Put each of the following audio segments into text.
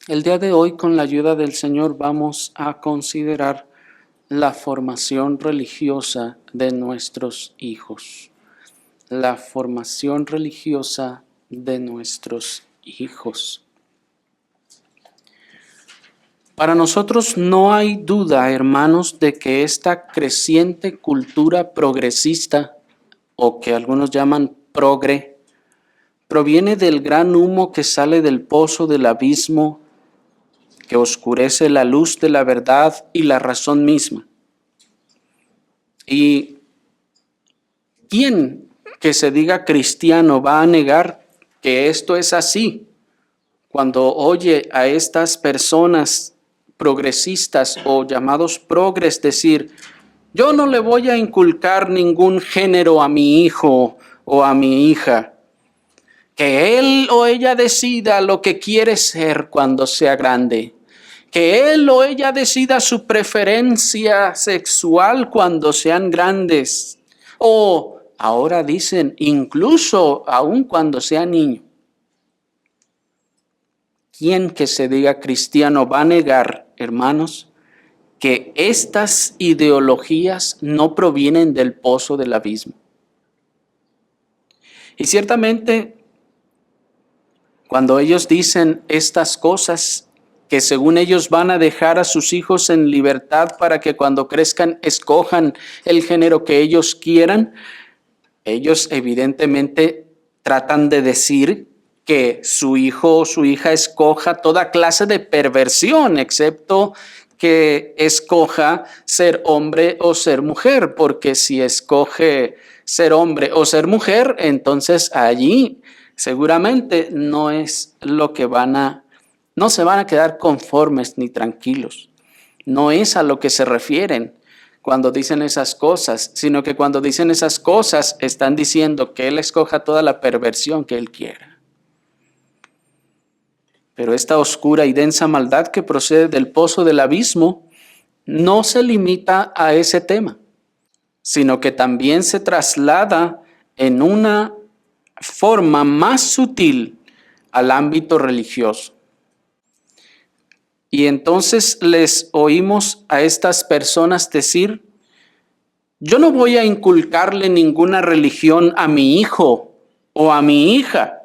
El día de hoy, con la ayuda del Señor, vamos a considerar la formación religiosa de nuestros hijos. La formación religiosa de nuestros hijos. Para nosotros no hay duda, hermanos, de que esta creciente cultura progresista, o que algunos llaman progre, proviene del gran humo que sale del pozo del abismo, que oscurece la luz de la verdad y la razón misma. ¿Y quién que se diga cristiano va a negar que esto es así cuando oye a estas personas progresistas o llamados progres decir: yo no le voy a inculcar ningún género a mi hijo o a mi hija, que él o ella decida lo que quiere ser cuando sea grande, que él o ella decida su preferencia sexual cuando sean grandes, o ahora dicen incluso aun cuando sea niño? ¿Quién que se diga cristiano va a negar, hermanos, que estas ideologías no provienen del pozo del abismo? Y ciertamente, cuando ellos dicen estas cosas, que según ellos van a dejar a sus hijos en libertad para que cuando crezcan escojan el género que ellos quieran, ellos evidentemente tratan de decir que su hijo o su hija escoja toda clase de perversión, excepto que escoja ser hombre o ser mujer, porque si escoge ser hombre o ser mujer, entonces allí seguramente no es lo que no se van a quedar conformes ni tranquilos. No es a lo que se refieren cuando dicen esas cosas, sino que cuando dicen esas cosas están diciendo que él escoja toda la perversión que él quiera. Pero esta oscura y densa maldad que procede del pozo del abismo no se limita a ese tema, sino que también se traslada en una forma más sutil al ámbito religioso. Y entonces les oímos a estas personas decir: yo no voy a inculcarle ninguna religión a mi hijo o a mi hija,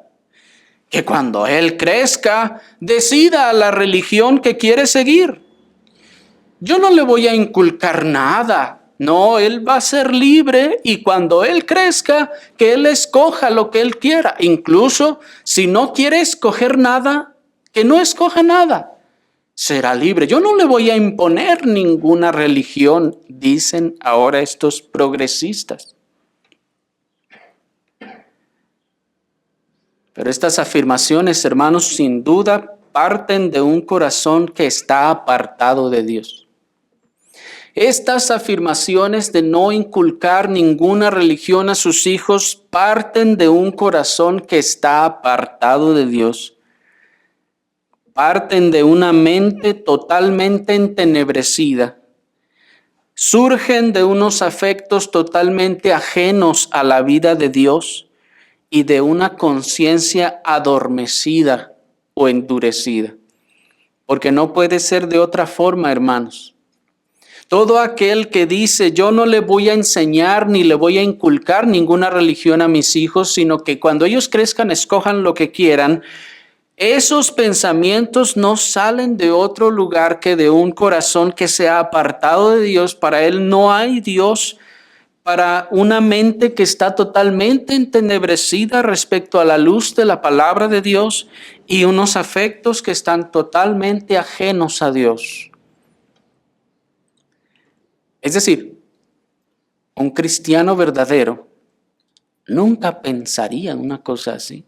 que cuando él crezca decida la religión que quiere seguir. Yo no le voy a inculcar nada. No, él va a ser libre y cuando él crezca, que él escoja lo que él quiera. Incluso si no quiere escoger nada, que no escoja nada. Será libre. Yo no le voy a imponer ninguna religión, dicen ahora estos progresistas. Pero estas afirmaciones, hermanos, sin duda parten de un corazón que está apartado de Dios. Estas afirmaciones de no inculcar ninguna religión a sus hijos parten de un corazón que está apartado de Dios. Parten de una mente totalmente entenebrecida. Surgen de unos afectos totalmente ajenos a la vida de Dios y de una conciencia adormecida o endurecida. Porque no puede ser de otra forma, hermanos. Todo aquel que dice: yo no le voy a enseñar ni le voy a inculcar ninguna religión a mis hijos, sino que cuando ellos crezcan escojan lo que quieran, esos pensamientos no salen de otro lugar que de un corazón que se ha apartado de Dios. Para él no hay Dios, para una mente que está totalmente entenebrecida respecto a la luz de la palabra de Dios y unos afectos que están totalmente ajenos a Dios. Es decir, un cristiano verdadero nunca pensaría en una cosa así.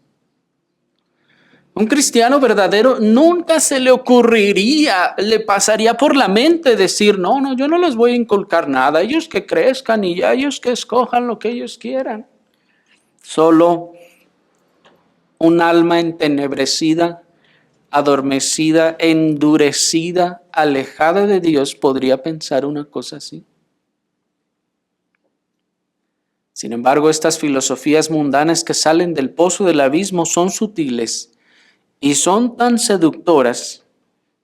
Un cristiano verdadero nunca se le ocurriría, le pasaría por la mente decir: no, yo no les voy a inculcar nada, ellos que crezcan y ya ellos que escojan lo que ellos quieran. Solo un alma entenebrecida, adormecida, endurecida, alejada de Dios podría pensar una cosa así. Sin embargo, estas filosofías mundanas que salen del pozo del abismo son sutiles y son tan seductoras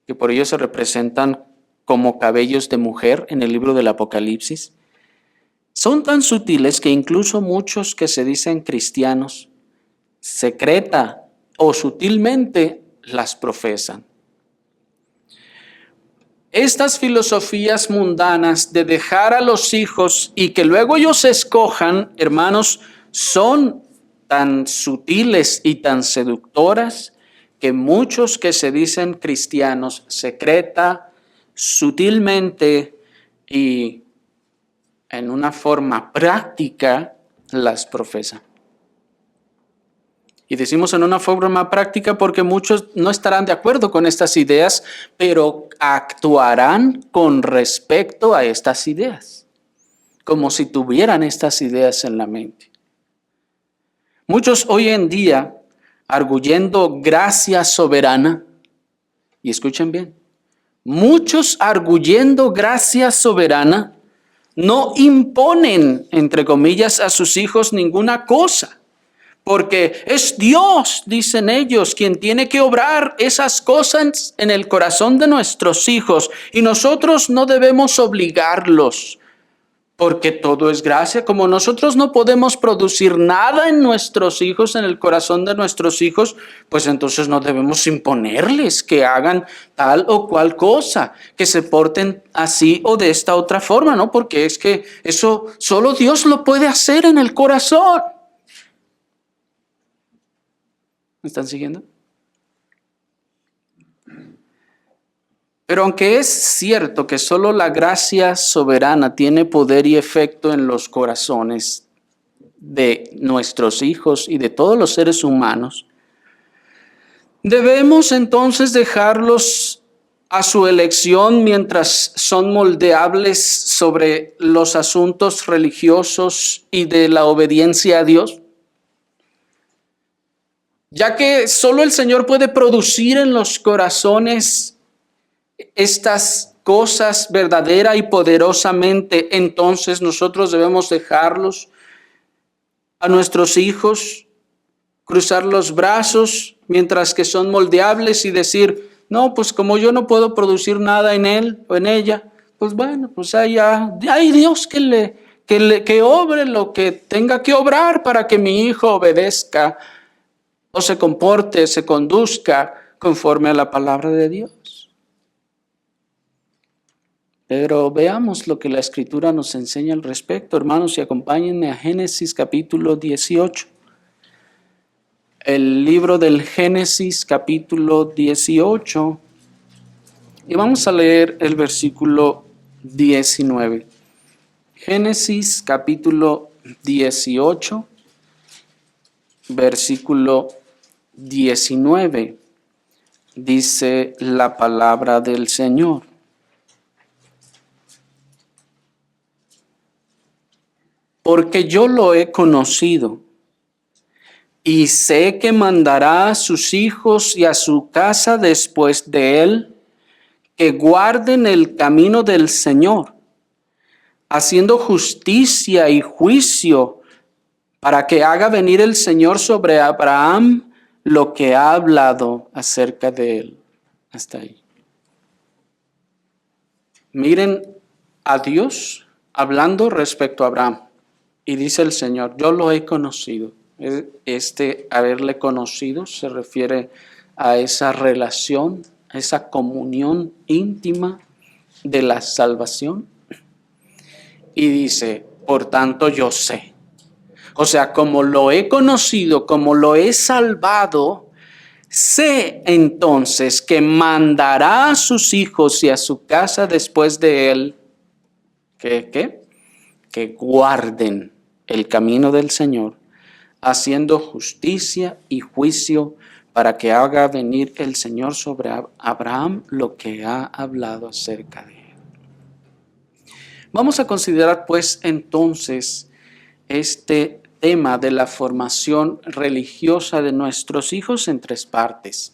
que por ello se representan como cabellos de mujer en el libro del Apocalipsis, son tan sutiles que incluso muchos que se dicen cristianos, secreta o sutilmente las profesan. Estas filosofías mundanas de dejar a los hijos y que luego ellos escojan, hermanos, son tan sutiles y tan seductoras que muchos que se dicen cristianos secreta, sutilmente y en una forma práctica las profesan. Y decimos en una forma práctica porque muchos no estarán de acuerdo con estas ideas, pero actuarán con respecto a estas ideas, como si tuvieran estas ideas en la mente. Muchos hoy en día, arguyendo gracia soberana, y escuchen bien, muchos arguyendo gracia soberana no imponen, entre comillas, a sus hijos ninguna cosa. Porque es Dios, dicen ellos, quien tiene que obrar esas cosas en el corazón de nuestros hijos. Y nosotros no debemos obligarlos, porque todo es gracia. Como nosotros no podemos producir nada en nuestros hijos, en el corazón de nuestros hijos, pues entonces no debemos imponerles que hagan tal o cual cosa, que se porten así o de esta otra forma, ¿no? Porque es que eso solo Dios lo puede hacer en el corazón. ¿Me están siguiendo? Pero aunque es cierto que solo la gracia soberana tiene poder y efecto en los corazones de nuestros hijos y de todos los seres humanos, debemos entonces dejarlos a su elección mientras son moldeables sobre los asuntos religiosos y de la obediencia a Dios. Ya que solo el Señor puede producir en los corazones estas cosas verdadera y poderosamente, entonces nosotros debemos dejarlos a nuestros hijos, cruzar los brazos mientras que son moldeables y decir, no, pues como yo no puedo producir nada en él o en ella, pues bueno, pues hay Dios que obre lo que tenga que obrar para que mi hijo obedezca o se comporte, se conduzca conforme a la palabra de Dios. Pero veamos lo que la Escritura nos enseña al respecto, hermanos, y acompáñenme a Génesis capítulo 18. El libro del Génesis capítulo 18. Y vamos a leer el versículo 19. Génesis capítulo 18, versículo 19. Dice la palabra del Señor. Porque yo lo he conocido y sé que mandará a sus hijos y a su casa después de él, que guarden el camino del Señor, haciendo justicia y juicio, para que haga venir el Señor sobre Abraham lo que ha hablado acerca de él. Hasta ahí. Miren a Dios hablando respecto a Abraham. Y dice el Señor, yo lo he conocido. Haberle conocido se refiere a esa relación, a esa comunión íntima de la salvación. Y dice, por tanto yo sé. O sea, como lo he conocido, como lo he salvado, sé entonces que mandará a sus hijos y a su casa después de él, que guarden el camino del Señor, haciendo justicia y juicio, para que haga venir el Señor sobre Abraham lo que ha hablado acerca de él. Vamos a considerar pues entonces este tema de la formación religiosa de nuestros hijos en tres partes.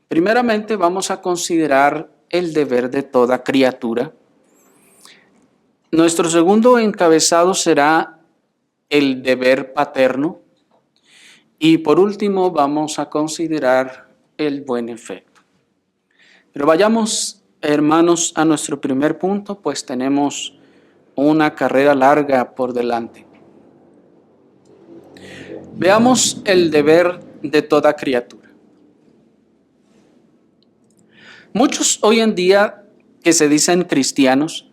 Primeramente vamos a considerar el deber de toda criatura. Nuestro segundo encabezado será el deber paterno. Y por último vamos a considerar el buen efecto. Pero vayamos, hermanos, a nuestro primer punto, pues tenemos una carrera larga por delante. Veamos el deber de toda criatura. Muchos hoy en día que se dicen cristianos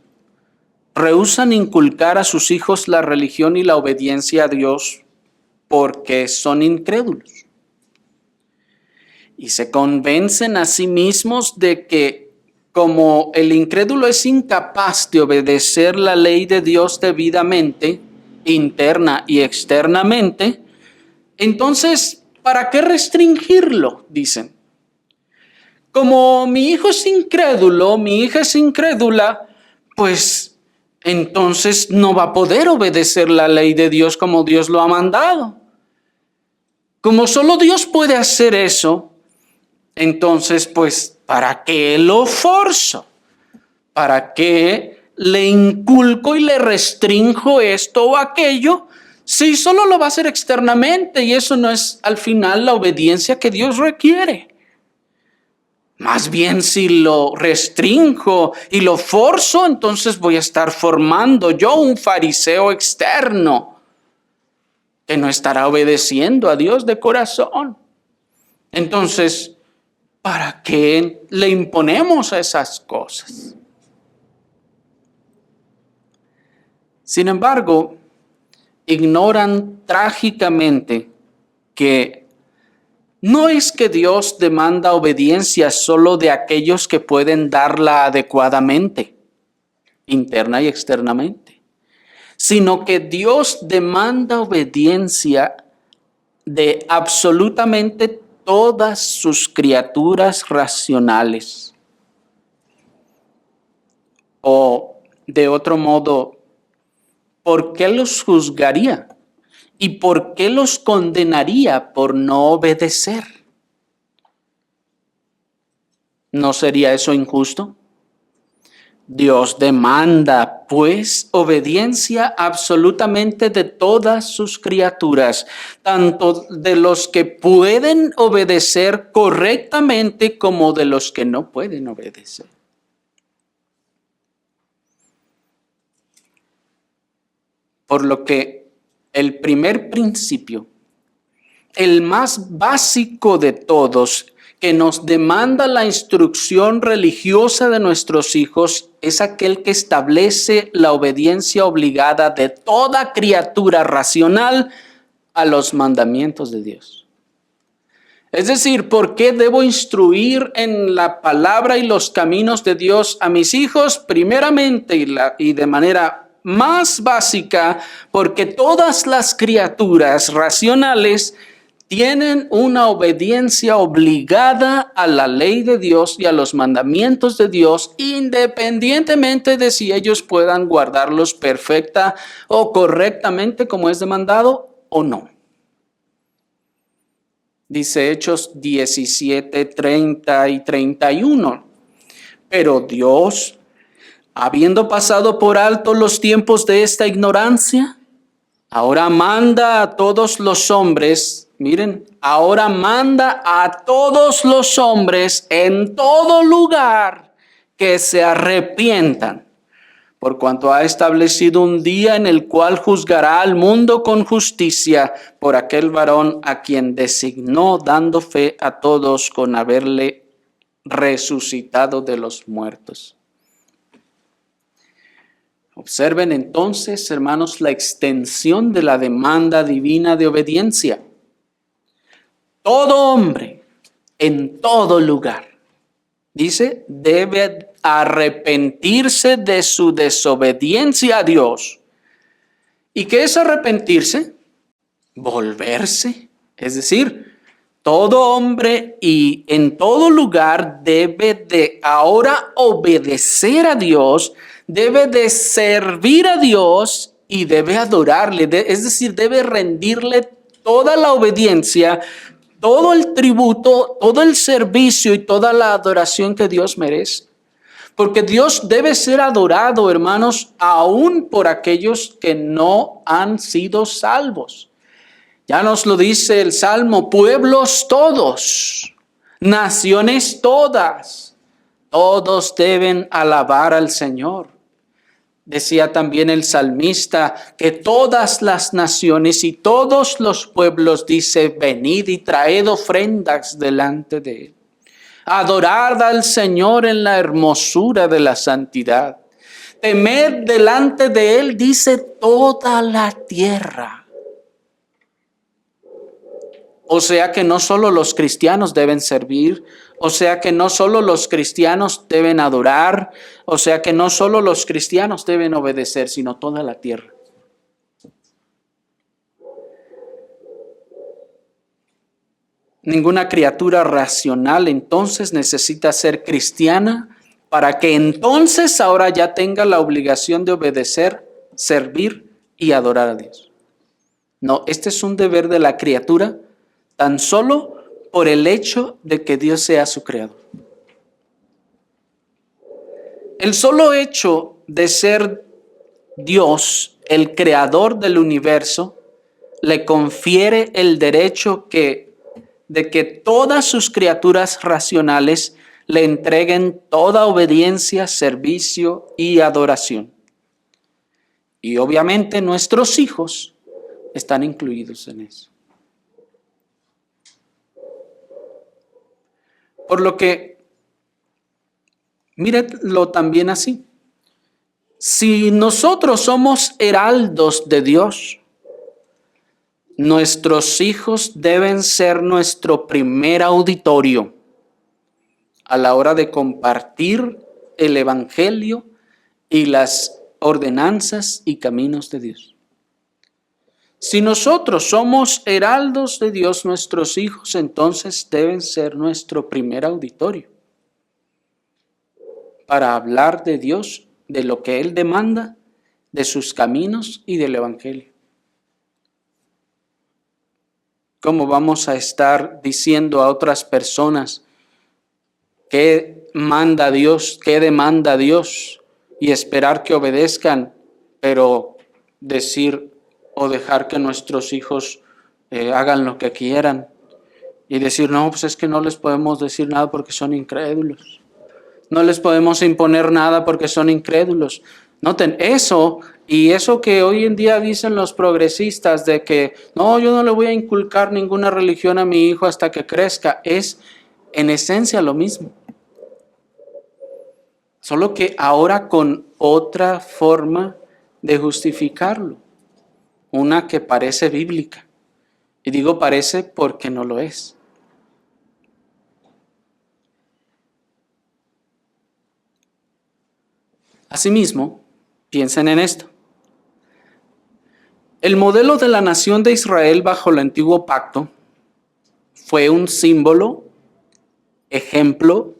rehúsan inculcar a sus hijos la religión y la obediencia a Dios porque son incrédulos. Y se convencen a sí mismos de que como el incrédulo es incapaz de obedecer la ley de Dios debidamente, interna y externamente, entonces, ¿para qué restringirlo? Dicen. Como mi hijo es incrédulo, mi hija es incrédula, pues entonces no va a poder obedecer la ley de Dios como Dios lo ha mandado. Como solo Dios puede hacer eso, entonces pues ¿para qué lo forzo? ¿Para qué le inculco y le restrinjo esto o aquello? Si solo lo va a hacer externamente y eso no es al final la obediencia que Dios requiere. Más bien si lo restrinjo y lo forzo, entonces voy a estar formando yo un fariseo externo que no estará obedeciendo a Dios de corazón. Entonces, ¿para qué le imponemos a esas cosas? Sin embargo, ignoran trágicamente que no es que Dios demanda obediencia solo de aquellos que pueden darla adecuadamente, interna y externamente, sino que Dios demanda obediencia de absolutamente todas sus criaturas racionales. O de otro modo, ¿por qué los juzgaría? ¿Y por qué los condenaría por no obedecer? ¿No sería eso injusto? Dios demanda, pues, obediencia absolutamente de todas sus criaturas, tanto de los que pueden obedecer correctamente como de los que no pueden obedecer. Por lo que el primer principio, el más básico de todos, que nos demanda la instrucción religiosa de nuestros hijos, es aquel que establece la obediencia obligada de toda criatura racional a los mandamientos de Dios. Es decir, ¿por qué debo instruir en la palabra y los caminos de Dios a mis hijos? Primeramente y de manera más básica, porque todas las criaturas racionales tienen una obediencia obligada a la ley de Dios y a los mandamientos de Dios, independientemente de si ellos puedan guardarlos perfecta o correctamente como es demandado o no. Dice Hechos 17, 30 y 31. Pero Dios, habiendo pasado por alto los tiempos de esta ignorancia, ahora manda a todos los hombres, miren, ahora manda a todos los hombres en todo lugar que se arrepientan, por cuanto ha establecido un día en el cual juzgará al mundo con justicia por aquel varón a quien designó, dando fe a todos con haberle resucitado de los muertos. Observen entonces, hermanos, la extensión de la demanda divina de obediencia. Todo hombre, en todo lugar, dice, debe arrepentirse de su desobediencia a Dios. ¿Y qué es arrepentirse? Volverse. Es decir, todo hombre y en todo lugar debe de ahora obedecer a Dios, debe de servir a Dios y debe adorarle. Es decir, debe rendirle toda la obediencia, todo el tributo, todo el servicio y toda la adoración que Dios merece. Porque Dios debe ser adorado, hermanos, aún por aquellos que no han sido salvos. Ya nos lo dice el Salmo, pueblos todos, naciones todas, Todos deben alabar al Señor. Decía también el salmista que todas las naciones y todos los pueblos, dice, venid y traed ofrendas delante de Él. Adorad al Señor en la hermosura de la santidad. Temed delante de Él, dice, toda la tierra. O sea que no solo los cristianos deben servir, o sea que no solo los cristianos deben adorar, o sea que no solo los cristianos deben obedecer, sino toda la tierra. Ninguna criatura racional entonces necesita ser cristiana para que entonces ahora ya tenga la obligación de obedecer, servir y adorar a Dios. No, este es un deber de la criatura tan solo por el hecho de que Dios sea su creador. El solo hecho de ser Dios, el creador del universo, le confiere el derecho de que todas sus criaturas racionales le entreguen toda obediencia, servicio y adoración. Y obviamente nuestros hijos están incluidos en eso. Por lo que, mírenlo también así. Si nosotros somos heraldos de Dios, nuestros hijos deben ser nuestro primer auditorio a la hora de compartir el Evangelio y las ordenanzas y caminos de Dios. Si nosotros somos heraldos de Dios, nuestros hijos entonces deben ser nuestro primer auditorio para hablar de Dios, de lo que Él demanda, de sus caminos y del Evangelio. ¿Cómo vamos a estar diciendo a otras personas qué manda Dios, qué demanda Dios y esperar que obedezcan, pero decir o dejar que nuestros hijos hagan lo que quieran y decir, no, pues es que no les podemos decir nada porque son incrédulos. No les podemos imponer nada porque son incrédulos. Noten, eso y eso que hoy en día dicen los progresistas de que no, yo no le voy a inculcar ninguna religión a mi hijo hasta que crezca, es en esencia lo mismo. Solo que ahora con otra forma de justificarlo. Una que parece bíblica. Y digo parece porque no lo es. Asimismo, piensen en esto. El modelo de la nación de Israel bajo el antiguo pacto fue un símbolo, ejemplo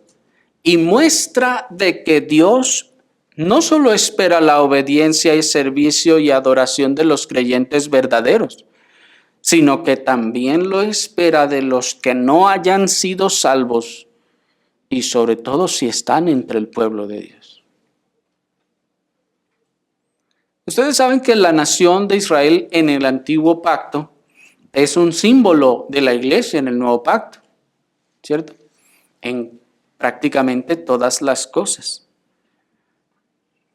y muestra de que Dios no solo espera la obediencia y servicio y adoración de los creyentes verdaderos, sino que también lo espera de los que no hayan sido salvos y sobre todo si están entre el pueblo de Dios. Ustedes saben que la nación de Israel en el antiguo pacto es un símbolo de la iglesia en el nuevo pacto, ¿cierto? En prácticamente todas las cosas.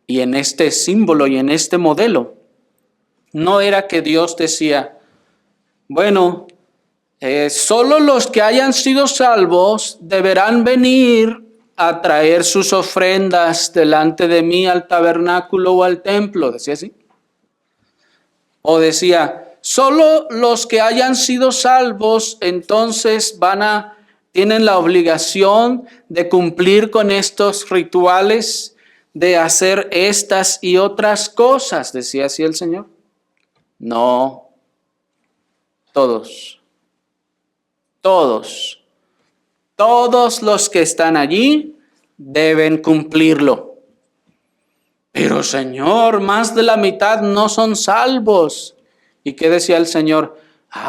Y en este símbolo y en este modelo, no era que Dios decía, bueno, solo los que hayan sido salvos deberán venir a traer sus ofrendas delante de mí al tabernáculo o al templo, decía así. O decía, solo los que hayan sido salvos entonces tienen la obligación de cumplir con estos rituales, de hacer estas y otras cosas, decía así el Señor. No, todos los que están allí deben cumplirlo. Pero Señor, más de la mitad no son salvos. ¿Y qué decía el Señor?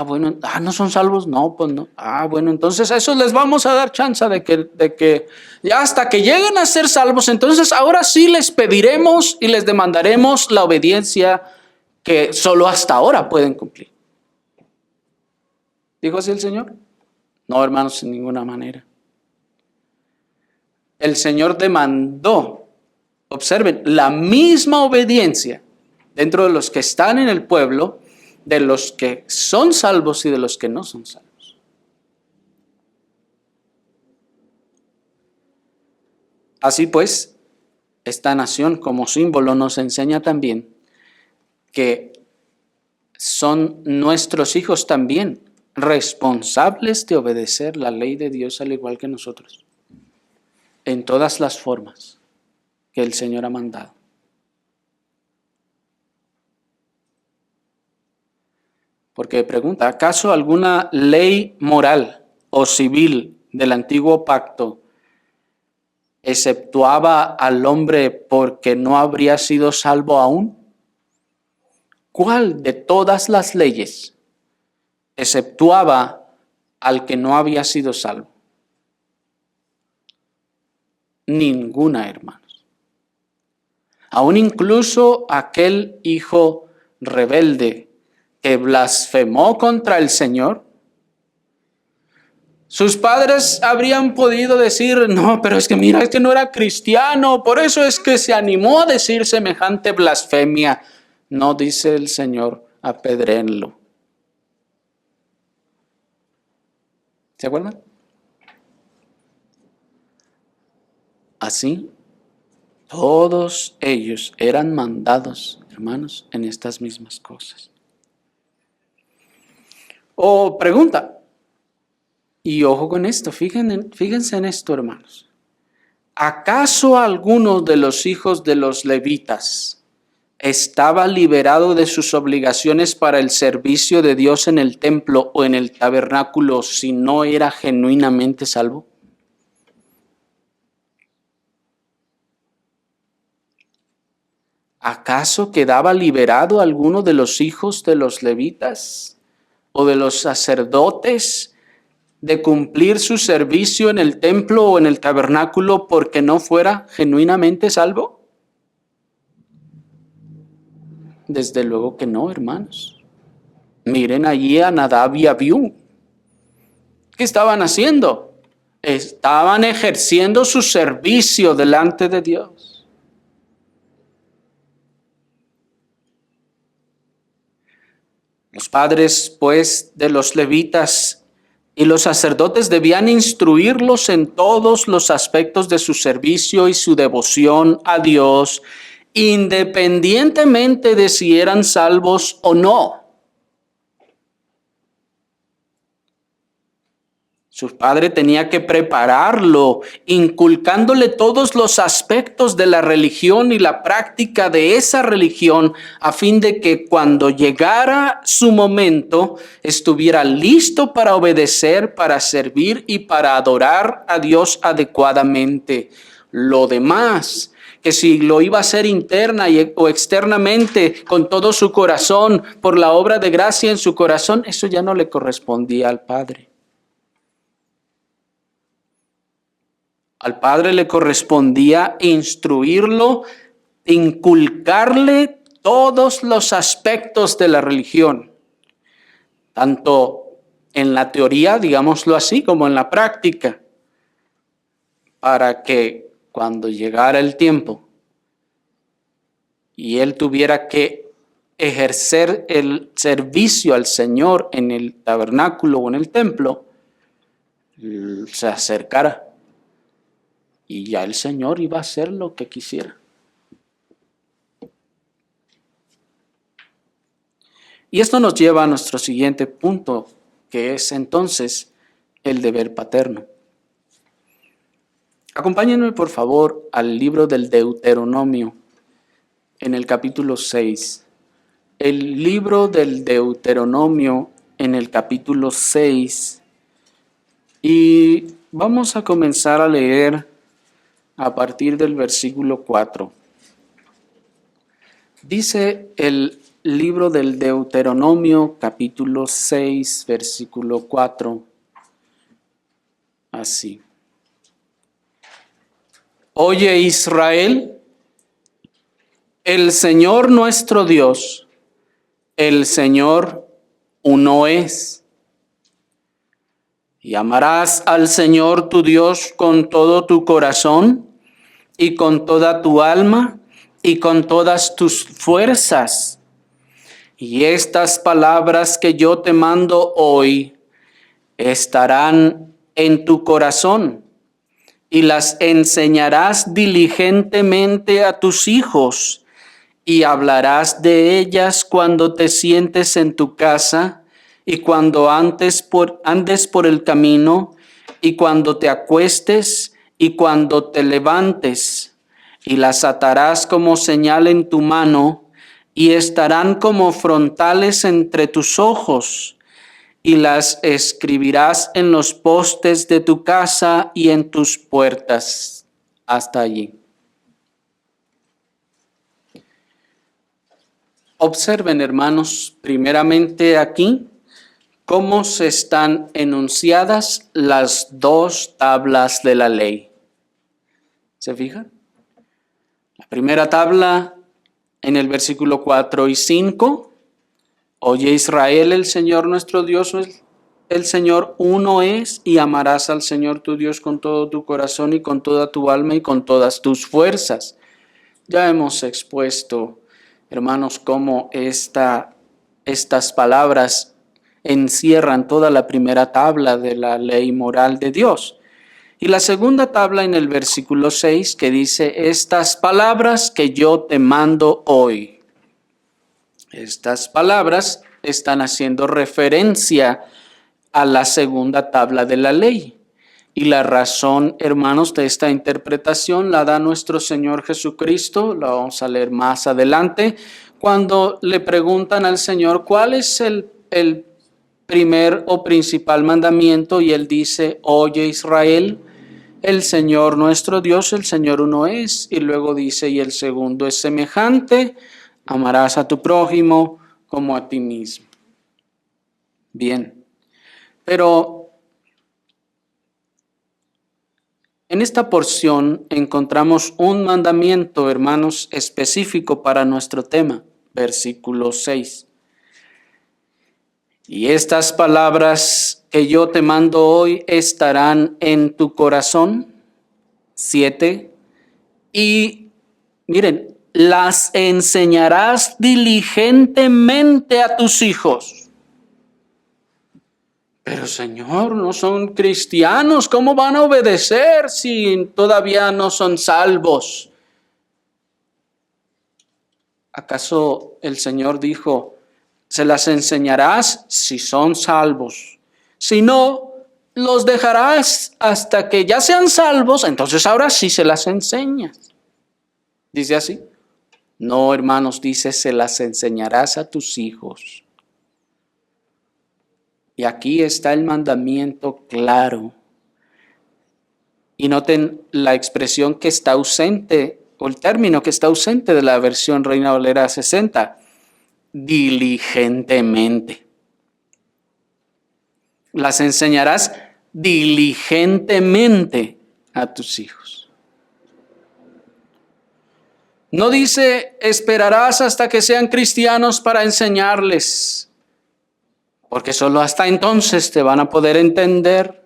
Bueno, ¿no son salvos? No, pues no. Bueno, entonces a esos les vamos a dar chance de que ya hasta que lleguen a ser salvos, entonces ahora sí les pediremos y les demandaremos la obediencia que solo hasta ahora pueden cumplir. ¿Dijo así el Señor? No, hermanos, en ninguna manera. el Señor demandó, observen, la misma obediencia dentro de los que están en el pueblo, de los que son salvos y de los que no son salvos. Así pues, esta nación como símbolo nos enseña también que son nuestros hijos también responsables de obedecer la ley de Dios al igual que nosotros, en todas las formas que el Señor ha mandado. Porque pregunta, ¿acaso alguna ley moral o civil del antiguo pacto exceptuaba al hombre porque no habría sido salvo aún? ¿Cuál de todas las leyes exceptuaba al que no había sido salvo? Ninguna, hermanos. Aún incluso aquel hijo rebelde que blasfemó contra el Señor, sus padres habrían podido decir, no, pero es que mira, es que no era cristiano, por eso es que se animó a decir semejante blasfemia. No, dice el Señor, apedréenlo. ¿Se acuerdan? Así, todos ellos eran mandados, hermanos, en estas mismas cosas. O pregunta, y ojo con esto, fíjense en esto, hermanos. ¿Acaso alguno de los hijos de los levitas estaba liberado de sus obligaciones para el servicio de Dios en el templo o en el tabernáculo si no era genuinamente salvo? ¿Acaso quedaba liberado alguno de los hijos de los levitas o de los sacerdotes de cumplir su servicio en el templo o en el tabernáculo porque no fuera genuinamente salvo? Desde luego que no, hermanos. Miren allí a Nadab y Abiú. ¿Qué estaban haciendo? Estaban ejerciendo su servicio delante de Dios. Los padres, pues, de los levitas y los sacerdotes debían instruirlos en todos los aspectos de su servicio y su devoción a Dios, independientemente de si eran salvos o no. Su padre tenía que prepararlo, inculcándole todos los aspectos de la religión y la práctica de esa religión, a fin de que cuando llegara su momento estuviera listo para obedecer, para servir y para adorar a Dios adecuadamente. Lo demás, que si lo iba a hacer interna o externamente con todo su corazón, por la obra de gracia en su corazón, eso ya no le correspondía al padre. Al padre le correspondía instruirlo, inculcarle todos los aspectos de la religión, tanto en la teoría, digámoslo así, como en la práctica, para que cuando llegara el tiempo y él tuviera que ejercer el servicio al Señor en el tabernáculo o en el templo, se acercara. Y ya el Señor iba a hacer lo que quisiera. Y esto nos lleva a nuestro siguiente punto, que es entonces el deber paterno. Acompáñenme por favor al libro del Deuteronomio, en el capítulo 6. El libro del Deuteronomio en el capítulo 6. Y vamos a comenzar a leer a partir del versículo 4. Dice el libro del Deuteronomio, capítulo 6, versículo 4, así. Oye Israel, el Señor nuestro Dios, el Señor uno es. Y amarás al Señor tu Dios con todo tu corazón y con toda tu alma y con todas tus fuerzas. Y estas palabras que yo te mando hoy estarán en tu corazón y las enseñarás diligentemente a tus hijos y hablarás de ellas cuando te sientes en tu casa y cuando andes por el camino y cuando te acuestes y cuando te levantes, y las atarás como señal en tu mano y estarán como frontales entre tus ojos, y las escribirás en los postes de tu casa y en tus puertas. Hasta allí. Observen, hermanos, primeramente aquí cómo se están enunciadas las dos tablas de la ley. ¿Se fijan? La primera tabla en el versículo 4 y 5. Oye Israel, el Señor nuestro Dios, el Señor uno es, y amarás al Señor tu Dios con todo tu corazón y con toda tu alma y con todas tus fuerzas. Ya hemos expuesto, hermanos, cómo estas palabras encierran toda la primera tabla de la ley moral de Dios. Y la segunda tabla en el versículo 6 que dice, estas palabras que yo te mando hoy. Estas palabras están haciendo referencia a la segunda tabla de la ley. Y la razón, hermanos, de esta interpretación la da nuestro Señor Jesucristo. La vamos a leer más adelante, cuando le preguntan al Señor cuál es el primer o principal mandamiento, y Él dice, oye Israel, el Señor nuestro Dios, el Señor uno es. Y luego dice, y el segundo es semejante, amarás a tu prójimo como a ti mismo. Bien, pero en esta porción encontramos un mandamiento, hermanos, específico para nuestro tema, versículo 6. Y estas palabras que yo te mando hoy estarán en tu corazón. 7. Y miren, las enseñarás diligentemente a tus hijos. Pero Señor, no son cristianos, ¿cómo van a obedecer si todavía no son salvos? ¿Acaso el Señor dijo, se las enseñarás si son salvos? Si no, los dejarás hasta que ya sean salvos, entonces ahora sí se las enseñas. ¿Dice así? No, hermanos, dice, se las enseñarás a tus hijos. Y aquí está el mandamiento claro. Y noten la expresión que está ausente, o el término que está ausente de la versión Reina Valera 60. Diligentemente. Las enseñarás diligentemente a tus hijos. No dice, esperarás hasta que sean cristianos para enseñarles, porque solo hasta entonces te van a poder entender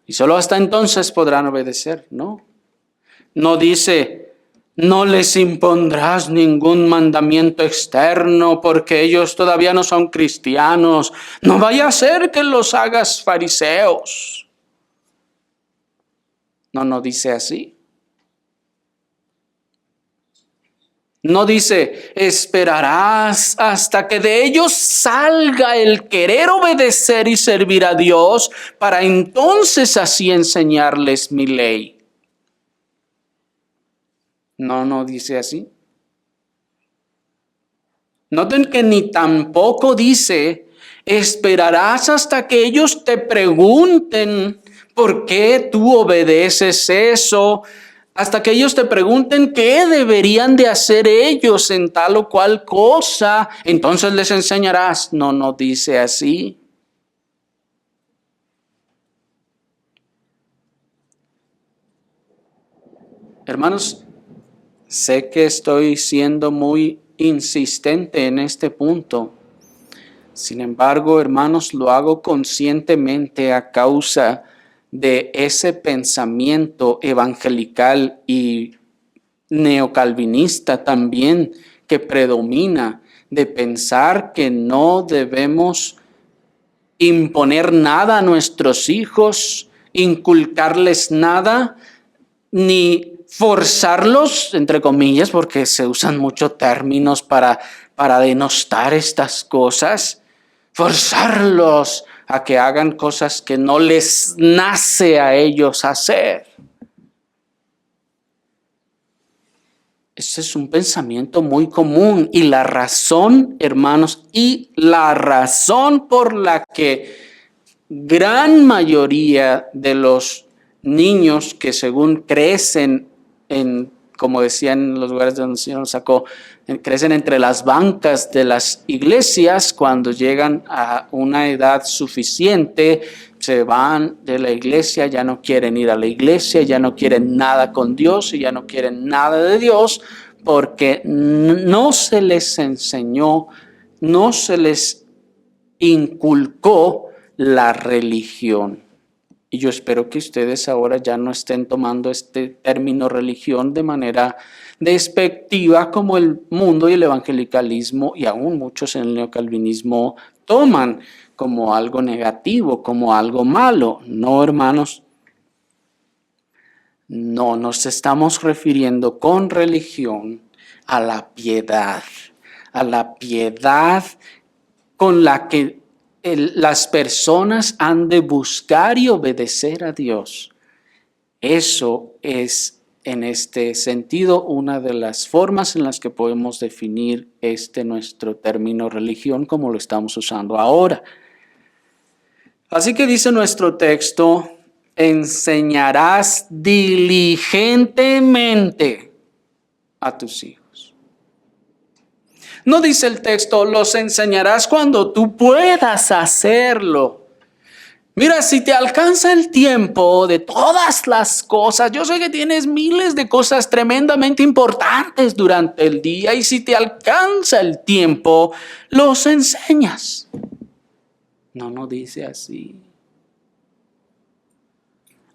y solo hasta entonces podrán obedecer. No, no dice, no les impondrás ningún mandamiento externo porque ellos todavía no son cristianos. No vaya a ser que los hagas fariseos. No dice así. No dice, esperarás hasta que de ellos salga el querer obedecer y servir a Dios para entonces así enseñarles mi ley. No dice así. Noten que ni tampoco dice, esperarás hasta que ellos te pregunten por qué tú obedeces eso, hasta que ellos te pregunten qué deberían de hacer ellos en tal o cual cosa, entonces les enseñarás. No dice así. Hermanos, sé que estoy siendo muy insistente en este punto. Sin embargo, hermanos, lo hago conscientemente a causa de ese pensamiento evangelical y neocalvinista también que predomina, de pensar que no debemos imponer nada a nuestros hijos, inculcarles nada, ni forzarlos, entre comillas, porque se usan muchos términos para denostar estas cosas, forzarlos a que hagan cosas que no les nace a ellos hacer. Ese es un pensamiento muy común y la razón, hermanos, y la razón por la que gran mayoría de los niños que según crecen como decían los lugares de donde el Señor nos sacó, crecen entre las bancas de las iglesias, cuando llegan a una edad suficiente, se van de la iglesia, ya no quieren ir a la iglesia, ya no quieren nada con Dios y ya no quieren nada de Dios, porque no se les enseñó, no se les inculcó la religión. Y yo espero que ustedes ahora ya no estén tomando este término religión de manera despectiva como el mundo y el evangelicalismo y aún muchos en el neocalvinismo toman como algo negativo, como algo malo. No, hermanos, no nos estamos refiriendo con religión a la piedad con la que las personas han de buscar y obedecer a Dios. Eso es, en este sentido, una de las formas en las que podemos definir nuestro término religión como lo estamos usando ahora. Así que dice nuestro texto, enseñarás diligentemente a tus hijos. No dice el texto, los enseñarás cuando tú puedas hacerlo. Mira, si te alcanza el tiempo de todas las cosas, yo sé que tienes miles de cosas tremendamente importantes durante el día y si te alcanza el tiempo, los enseñas. No dice así.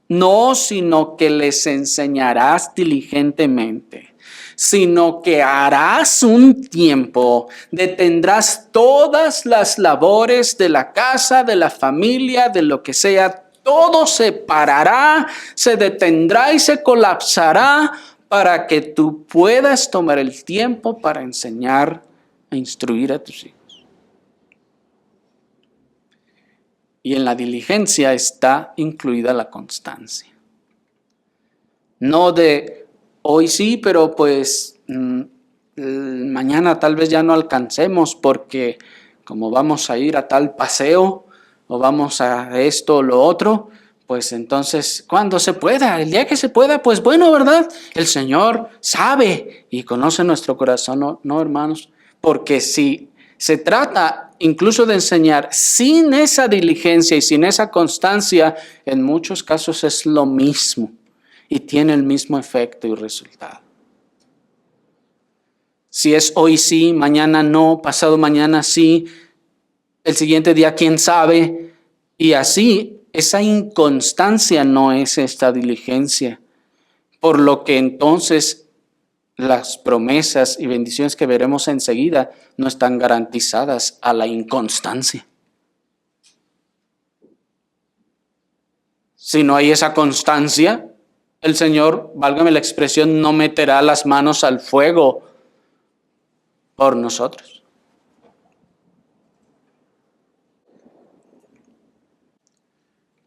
No, sino que les enseñarás diligentemente, sino que harás un tiempo, detendrás todas las labores de la casa, de la familia, de lo que sea, todo se parará, se detendrá y se colapsará para que tú puedas tomar el tiempo para enseñar e instruir a tus hijos. Y en la diligencia está incluida la constancia. No de hoy sí, pero pues mañana tal vez ya no alcancemos porque como vamos a ir a tal paseo o vamos a esto o lo otro, pues entonces cuando se pueda, el día que se pueda, pues bueno, ¿verdad? El Señor sabe y conoce nuestro corazón, no hermanos, porque si se trata incluso de enseñar sin esa diligencia y sin esa constancia, en muchos casos es lo mismo y tiene el mismo efecto y resultado. Si es hoy sí, mañana no, pasado mañana sí, el siguiente día quién sabe, y así esa inconstancia no es esta diligencia, por lo que entonces las promesas y bendiciones que veremos enseguida no están garantizadas a la inconstancia. Si no hay esa constancia, el Señor, válgame la expresión, no meterá las manos al fuego por nosotros.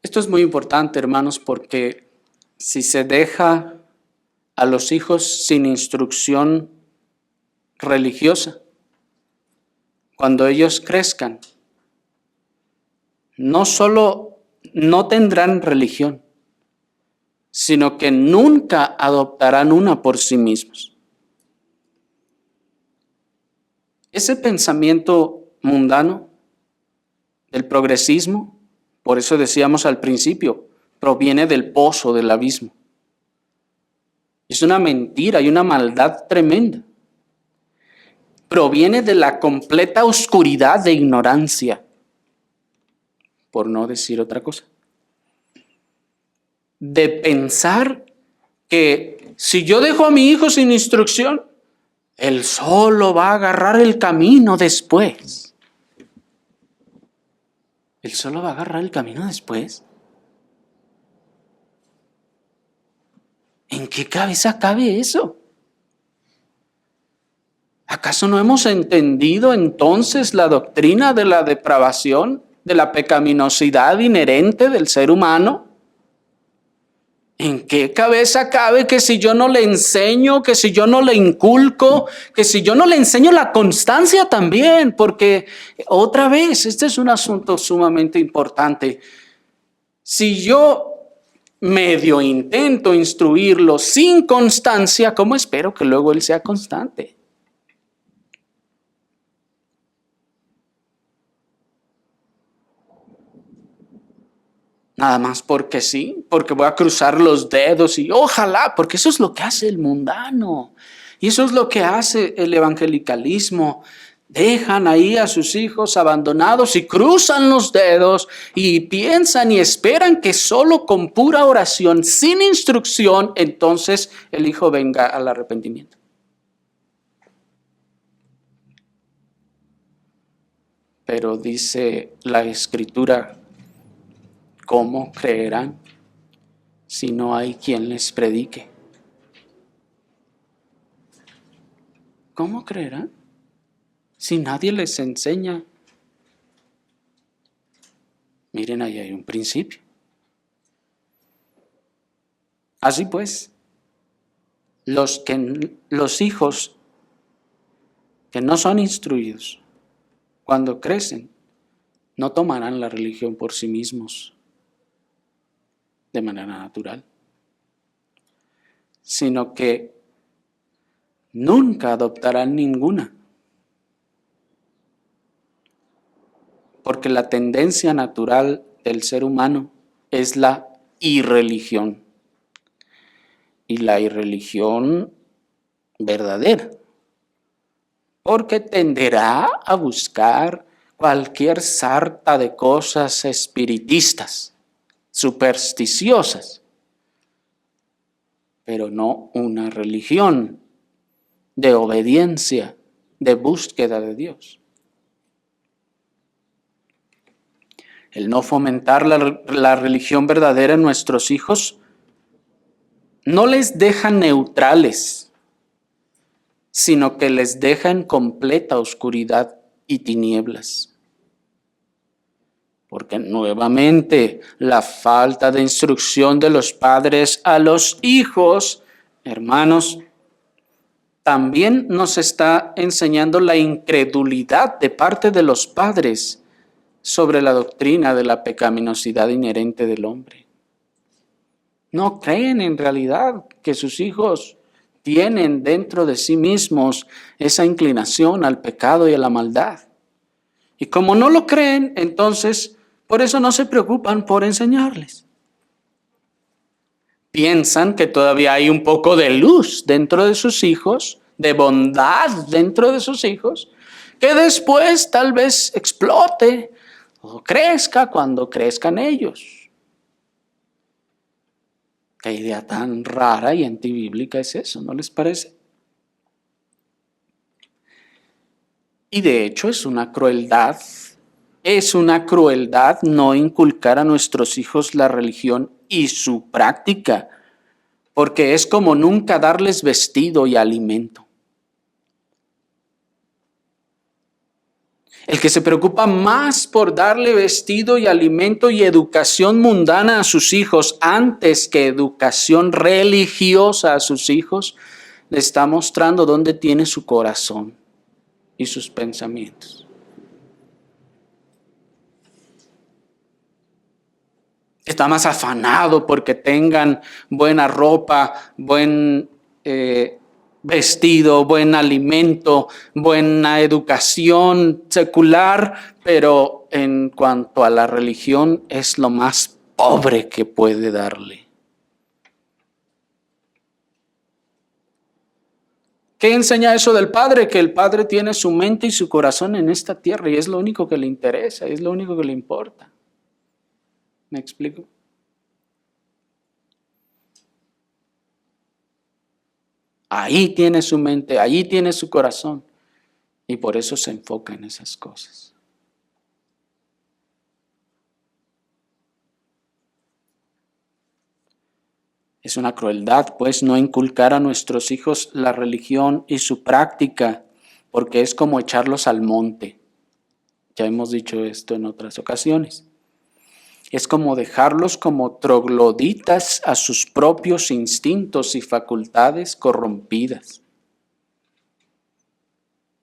Esto es muy importante, hermanos, porque si se deja a los hijos sin instrucción religiosa, cuando ellos crezcan, no solo no tendrán religión, sino que nunca adoptarán una por sí mismos. Ese pensamiento mundano del progresismo, por eso decíamos al principio, proviene del pozo del abismo. Es una mentira y una maldad tremenda. proviene de la completa oscuridad de ignorancia, por no decir otra cosa. De pensar que si yo dejo a mi hijo sin instrucción, él solo va a agarrar el camino después. Él solo va a agarrar el camino después. ¿En qué cabeza cabe eso? ¿Acaso no hemos entendido entonces la doctrina de la depravación, de la pecaminosidad inherente del ser humano? ¿En qué cabeza cabe que si yo no le enseño, que si yo no le inculco, que si yo no le enseño la constancia también? Porque otra vez, este es un asunto sumamente importante. Si yo medio intento instruirlo sin constancia, ¿cómo espero que luego él sea constante? Nada más porque sí, porque voy a cruzar los dedos y ojalá, porque eso es lo que hace el mundano. Y eso es lo que hace el evangelicalismo. Dejan ahí a sus hijos abandonados y cruzan los dedos y piensan y esperan que solo con pura oración, sin instrucción, entonces el hijo venga al arrepentimiento. Pero dice la Escritura, ¿cómo creerán si no hay quien les predique? ¿Cómo creerán si nadie les enseña? Miren, ahí hay un principio. Así pues, los hijos que no son instruidos, cuando crecen, no tomarán la religión por sí mismos de manera natural, sino que nunca adoptarán ninguna, porque la tendencia natural del ser humano es la irreligión, y la irreligión verdadera, porque tenderá a buscar cualquier sarta de cosas espiritistas, supersticiosas, pero no una religión de obediencia, de búsqueda de Dios. El no fomentar la religión verdadera en nuestros hijos no les deja neutrales, sino que les deja en completa oscuridad y tinieblas. Porque nuevamente la falta de instrucción de los padres a los hijos, hermanos, también nos está enseñando la incredulidad de parte de los padres sobre la doctrina de la pecaminosidad inherente del hombre. No creen en realidad que sus hijos tienen dentro de sí mismos esa inclinación al pecado y a la maldad. Y como no lo creen, entonces, por eso no se preocupan por enseñarles. Piensan que todavía hay un poco de luz dentro de sus hijos, de bondad dentro de sus hijos, que después tal vez explote o crezca cuando crezcan ellos. Qué idea tan rara y antibíblica es eso, ¿no les parece? Y de hecho es una crueldad no inculcar a nuestros hijos la religión y su práctica, porque es como nunca darles vestido y alimento. El que se preocupa más por darle vestido y alimento y educación mundana a sus hijos antes que educación religiosa a sus hijos, le está mostrando dónde tiene su corazón y sus pensamientos. Está más afanado porque tengan buena ropa, buen vestido, buen alimento, buena educación secular, pero en cuanto a la religión es lo más pobre que puede darle. ¿Qué enseña eso del Padre? Que el Padre tiene su mente y su corazón en esta tierra y es lo único que le interesa, es lo único que le importa. ¿Me explico? Ahí tiene su mente, ahí tiene su corazón y por eso se enfoca en esas cosas. Es una crueldad, pues, no inculcar a nuestros hijos la religión y su práctica, porque es como echarlos al monte. Ya hemos dicho esto en otras ocasiones. Es como dejarlos como trogloditas a sus propios instintos y facultades corrompidas.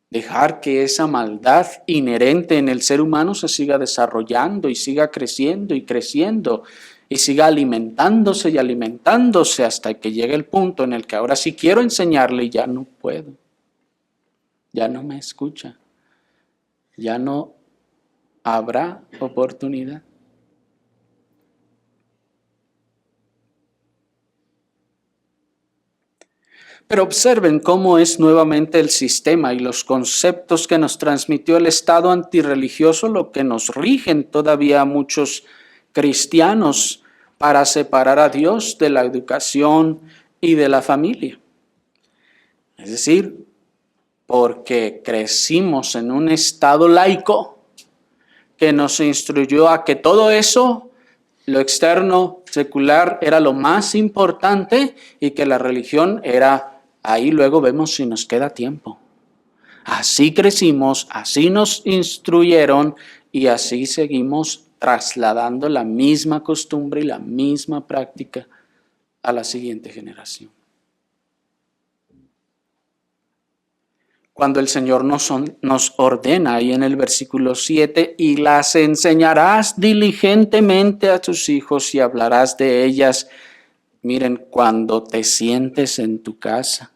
Dejar que esa maldad inherente en el ser humano se siga desarrollando y siga creciendo y creciendo y siga alimentándose y alimentándose hasta que llegue el punto en el que ahora sí quiero enseñarle y ya no puedo. Ya no me escucha. Ya no habrá oportunidad. Pero observen cómo es nuevamente el sistema y los conceptos que nos transmitió el Estado antirreligioso lo que nos rigen todavía a muchos cristianos para separar a Dios de la educación y de la familia. Es decir, porque crecimos en un Estado laico que nos instruyó a que todo eso, lo externo, secular, era lo más importante y que la religión era. Ahí luego vemos si nos queda tiempo. Así crecimos, así nos instruyeron y así seguimos trasladando la misma costumbre y la misma práctica a la siguiente generación. Cuando el Señor nos ordena ahí en el versículo 7, y las enseñarás diligentemente a tus hijos y hablarás de ellas. Miren, cuando te sientes en tu casa,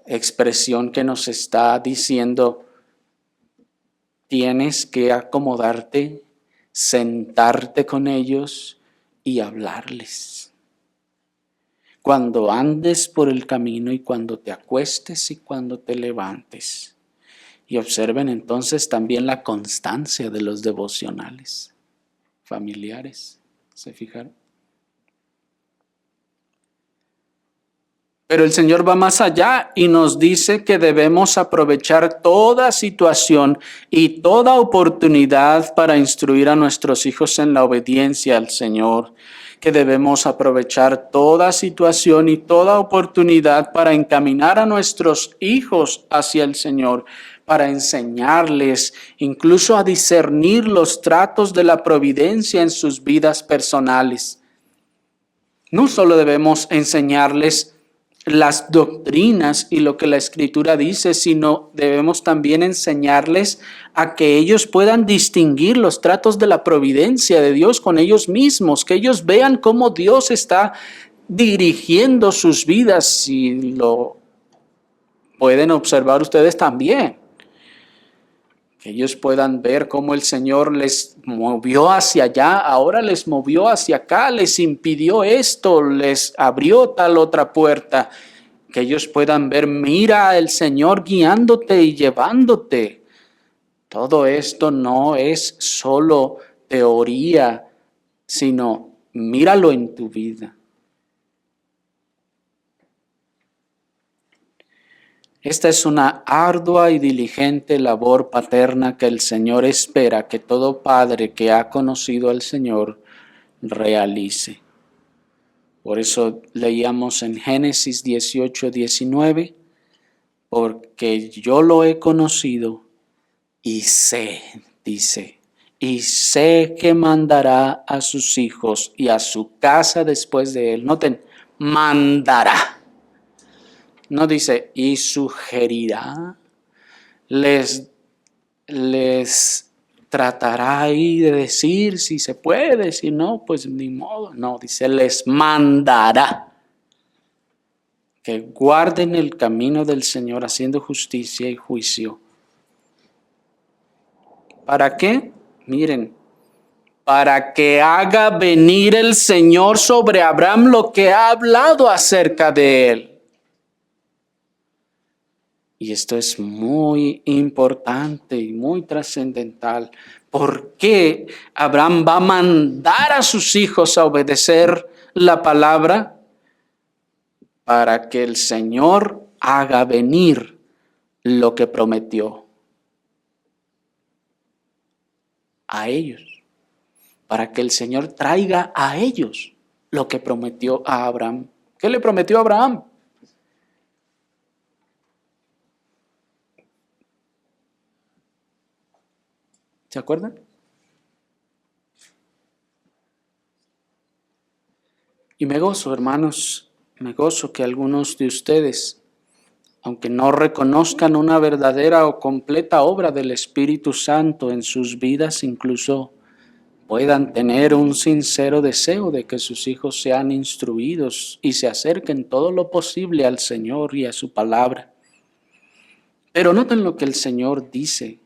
expresión que nos está diciendo, tienes que acomodarte, sentarte con ellos y hablarles. Cuando andes por el camino y cuando te acuestes y cuando te levantes. Y observen entonces también la constancia de los devocionales familiares. ¿Se fijaron? Pero el Señor va más allá y nos dice que debemos aprovechar toda situación y toda oportunidad para instruir a nuestros hijos en la obediencia al Señor, que debemos aprovechar toda situación y toda oportunidad para encaminar a nuestros hijos hacia el Señor, para enseñarles incluso a discernir los tratos de la providencia en sus vidas personales. No solo debemos enseñarles las doctrinas y lo que la Escritura dice, sino debemos también enseñarles a que ellos puedan distinguir los tratos de la providencia de Dios con ellos mismos, que ellos vean cómo Dios está dirigiendo sus vidas, y lo pueden observar ustedes también. Que ellos puedan ver cómo el Señor les movió hacia allá, ahora les movió hacia acá, les impidió esto, les abrió tal otra puerta. Que ellos puedan ver, mira el Señor guiándote y llevándote. Todo esto no es solo teoría, sino míralo en tu vida. Esta es una ardua y diligente labor paterna que el Señor espera que todo padre que ha conocido al Señor realice. Por eso leíamos en Génesis 18:19, porque yo lo he conocido y sé, dice, y sé que mandará a sus hijos y a su casa después de él. Noten, mandará. No dice, y sugerirá, les tratará ahí de decir si se puede, si no, pues ni modo. No, dice, les mandará que guarden el camino del Señor haciendo justicia y juicio. ¿Para qué? Miren, para que haga venir el Señor sobre Abraham lo que ha hablado acerca de él. Y esto es muy importante y muy trascendental. ¿Por qué Abraham va a mandar a sus hijos a obedecer la palabra? Para que el Señor haga venir lo que prometió a ellos. Para que el Señor traiga a ellos lo que prometió a Abraham. ¿Qué le prometió a Abraham? ¿Se acuerdan? Y me gozo, hermanos, me gozo que algunos de ustedes, aunque no reconozcan una verdadera o completa obra del Espíritu Santo en sus vidas, incluso puedan tener un sincero deseo de que sus hijos sean instruidos y se acerquen todo lo posible al Señor y a su palabra. Pero noten lo que el Señor dice.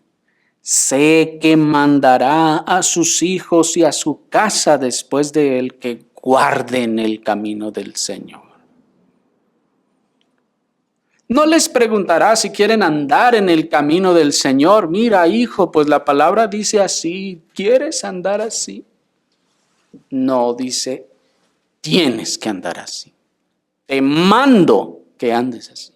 Sé que mandará a sus hijos y a su casa después de él que guarden el camino del Señor. No les preguntará si quieren andar en el camino del Señor. Mira, hijo, pues la palabra dice así. ¿Quieres andar así? No, dice, tienes que andar así. Te mando que andes así.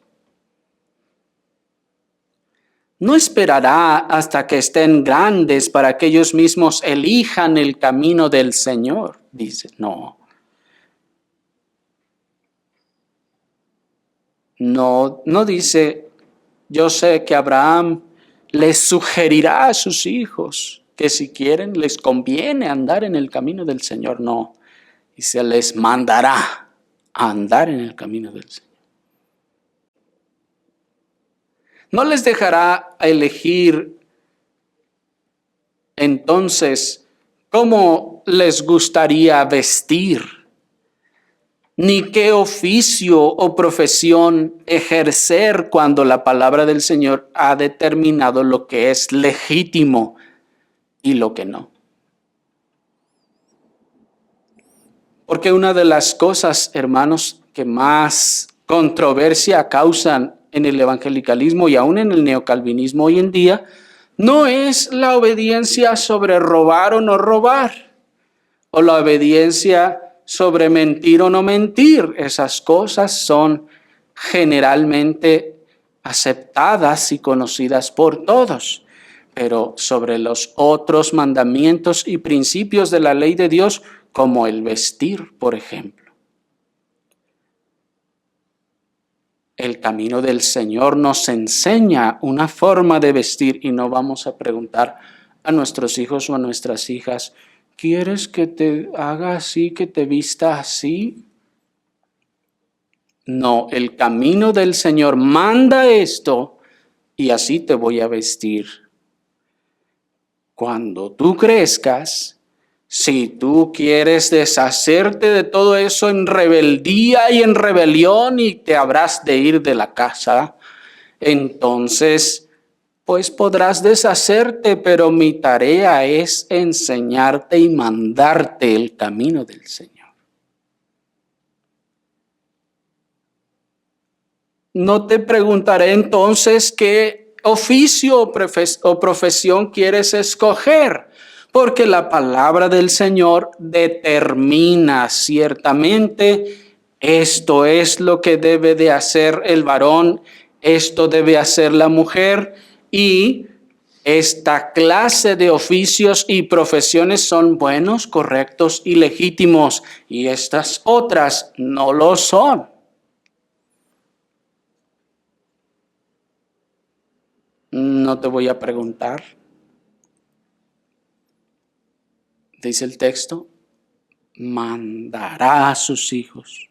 No esperará hasta que estén grandes para que ellos mismos elijan el camino del Señor. Dice, no. No dice, yo sé que Abraham les sugerirá a sus hijos que si quieren les conviene andar en el camino del Señor. No, dice, les mandará a andar en el camino del Señor. No les dejará elegir entonces cómo les gustaría vestir, ni qué oficio o profesión ejercer cuando la palabra del Señor ha determinado lo que es legítimo y lo que no. Porque una de las cosas, hermanos, que más controversia causan en el evangelicalismo y aún en el neocalvinismo hoy en día, no es la obediencia sobre robar o no robar, o la obediencia sobre mentir o no mentir. Esas cosas son generalmente aceptadas y conocidas por todos. Pero sobre los otros mandamientos y principios de la ley de Dios, como el vestir, por ejemplo. El camino del Señor nos enseña una forma de vestir y no vamos a preguntar a nuestros hijos o a nuestras hijas, ¿quieres que te haga así, que te vista así? No, el camino del Señor manda esto y así te voy a vestir. Cuando tú crezcas, si tú quieres deshacerte de todo eso en rebeldía y en rebelión y te habrás de ir de la casa, entonces pues podrás deshacerte, pero mi tarea es enseñarte y mandarte el camino del Señor. No te preguntaré entonces qué oficio o profesión quieres escoger, porque la palabra del Señor determina ciertamente esto es lo que debe de hacer el varón, esto debe hacer la mujer y esta clase de oficios y profesiones son buenos, correctos y legítimos y estas otras no lo son. No te voy a preguntar. Dice el texto, mandará a sus hijos.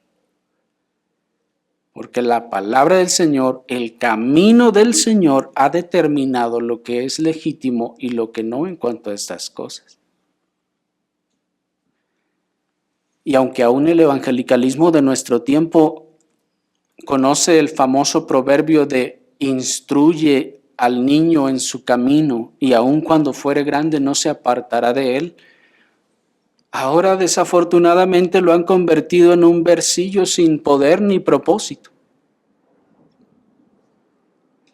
Porque la palabra del Señor, el camino del Señor ha determinado lo que es legítimo y lo que no en cuanto a estas cosas. Y aunque aún el evangelicalismo de nuestro tiempo conoce el famoso proverbio de instruye al niño en su camino y aun cuando fuere grande no se apartará de él, ahora desafortunadamente lo han convertido en un versillo sin poder ni propósito.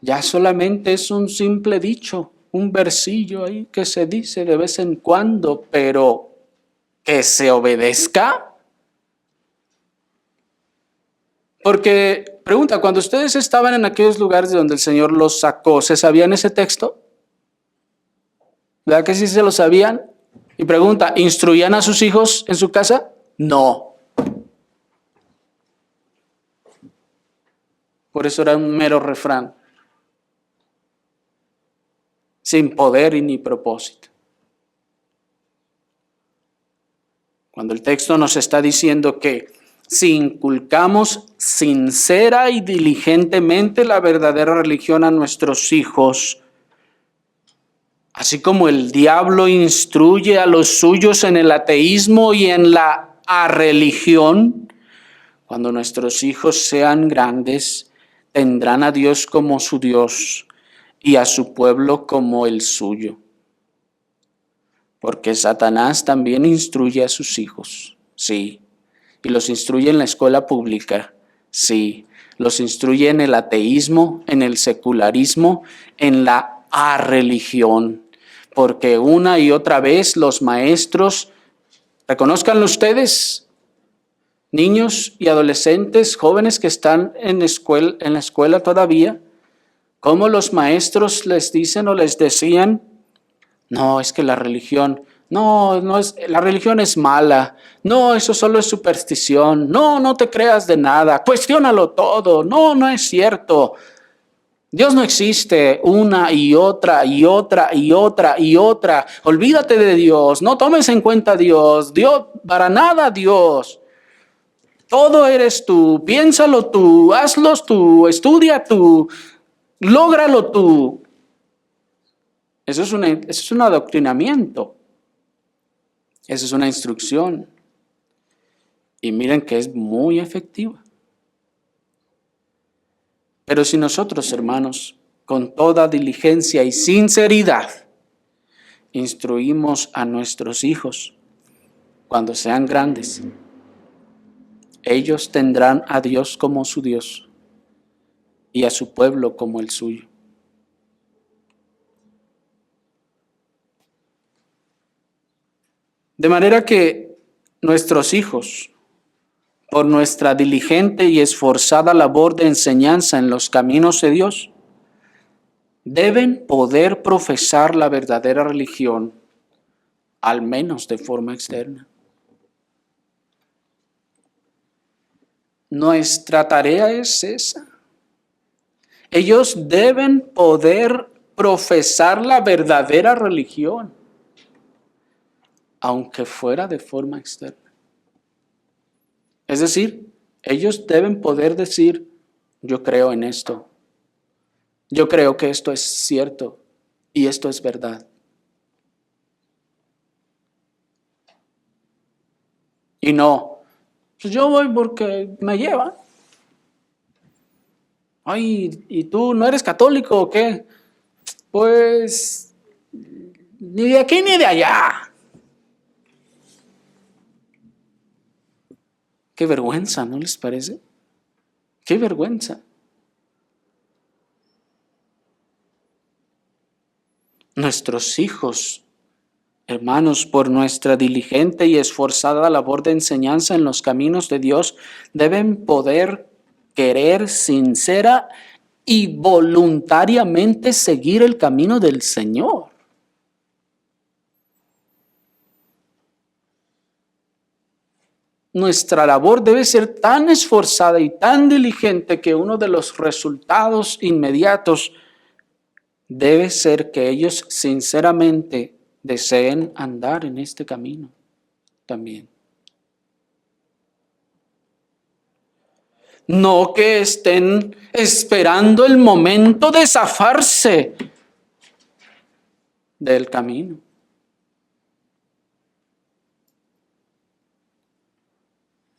ya solamente es un simple dicho, un versillo ahí que se dice de vez en cuando, pero que se obedezca. Porque, pregunta, cuando ustedes estaban en aquellos lugares de donde el Señor los sacó, ¿se sabían ese texto? ¿Verdad que sí se lo sabían? Y pregunta, ¿instruían a sus hijos en su casa? No. Por eso era un mero refrán, sin poder y ni propósito. Cuando el texto nos está diciendo que si inculcamos sincera y diligentemente la verdadera religión a nuestros hijos, así como el diablo instruye a los suyos en el ateísmo y en la arreligión, cuando nuestros hijos sean grandes, tendrán a Dios como su Dios y a su pueblo como el suyo. Porque Satanás también instruye a sus hijos, sí. Y los instruye en la escuela pública, sí. Los instruye en el ateísmo, en el secularismo, en la arreligión. Porque una y otra vez los maestros, reconózcanlo ustedes, niños y adolescentes, jóvenes que están en la escuela todavía, cómo los maestros les dicen o les decían, no, es que la religión, no es, la religión es mala, no, eso solo es superstición, no te creas de nada, cuestiónalo todo, no es cierto. Dios no existe, una y otra y otra y otra y otra. Olvídate de Dios, no tomes en cuenta a Dios, para nada Dios. Todo eres tú, piénsalo tú, hazlo tú, estudia tú, lógralo tú. Eso es un adoctrinamiento. Eso es una instrucción. Y miren que es muy efectiva. Pero si nosotros, hermanos, con toda diligencia y sinceridad, instruimos a nuestros hijos cuando sean grandes, ellos tendrán a Dios como su Dios y a su pueblo como el suyo. De manera que nuestros hijos, por nuestra diligente y esforzada labor de enseñanza en los caminos de Dios, deben poder profesar la verdadera religión, al menos de forma externa. Nuestra tarea es esa. Ellos deben poder profesar la verdadera religión, aunque fuera de forma externa. Es decir, ellos deben poder decir, yo creo en esto, yo creo que esto es cierto y esto es verdad. Y no, pues yo voy porque me llevan. Ay, ¿y tú no eres católico o qué? Pues ni de aquí ni de allá. Qué vergüenza, ¿no les parece? Qué vergüenza. Nuestros hijos, hermanos, por nuestra diligente y esforzada labor de enseñanza en los caminos de Dios, deben poder querer sincera y voluntariamente seguir el camino del Señor. Nuestra labor debe ser tan esforzada y tan diligente que uno de los resultados inmediatos debe ser que ellos sinceramente deseen andar en este camino también. No que estén esperando el momento de zafarse del camino.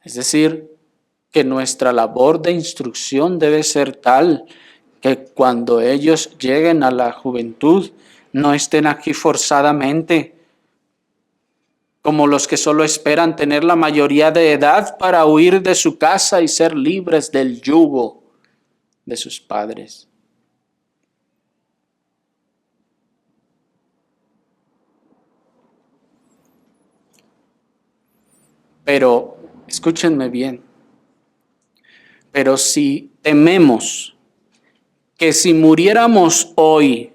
Es decir, que nuestra labor de instrucción debe ser tal que cuando ellos lleguen a la juventud no estén aquí forzadamente como los que solo esperan tener la mayoría de edad para huir de su casa y ser libres del yugo de sus padres. Pero, escúchenme bien, pero si tememos que si muriéramos hoy,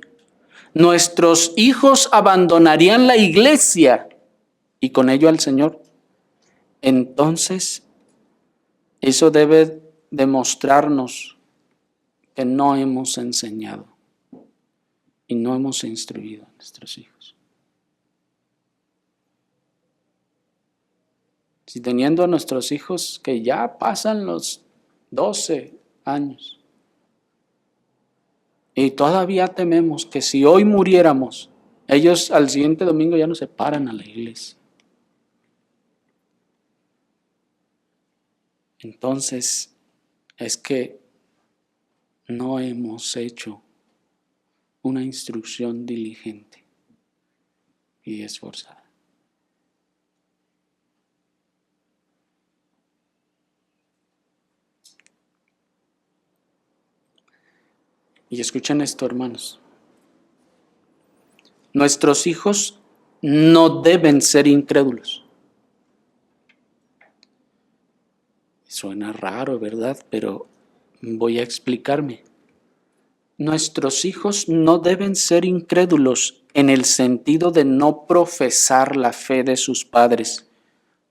nuestros hijos abandonarían la iglesia y con ello al Señor, entonces eso debe demostrarnos que no hemos enseñado y no hemos instruido a nuestros hijos. Si teniendo a nuestros hijos que ya pasan los 12 años y todavía tememos que si hoy muriéramos, ellos al siguiente domingo ya no se paran a la iglesia. Entonces es que no hemos hecho una instrucción diligente y esforzada. Y escuchen esto, hermanos. Nuestros hijos no deben ser incrédulos. Suena raro, ¿verdad? Pero voy a explicarme. Nuestros hijos no deben ser incrédulos en el sentido de no profesar la fe de sus padres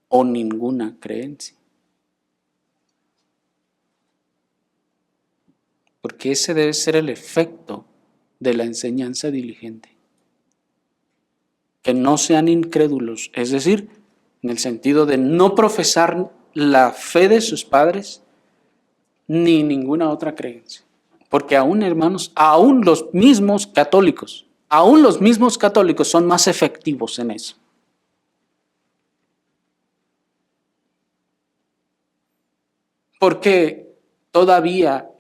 o ninguna creencia. Porque ese debe ser el efecto de la enseñanza diligente. Que no sean incrédulos, es decir, en el sentido de no profesar la fe de sus padres ni ninguna otra creencia. Porque aún, hermanos, aún los mismos católicos son más efectivos en eso. Porque todavía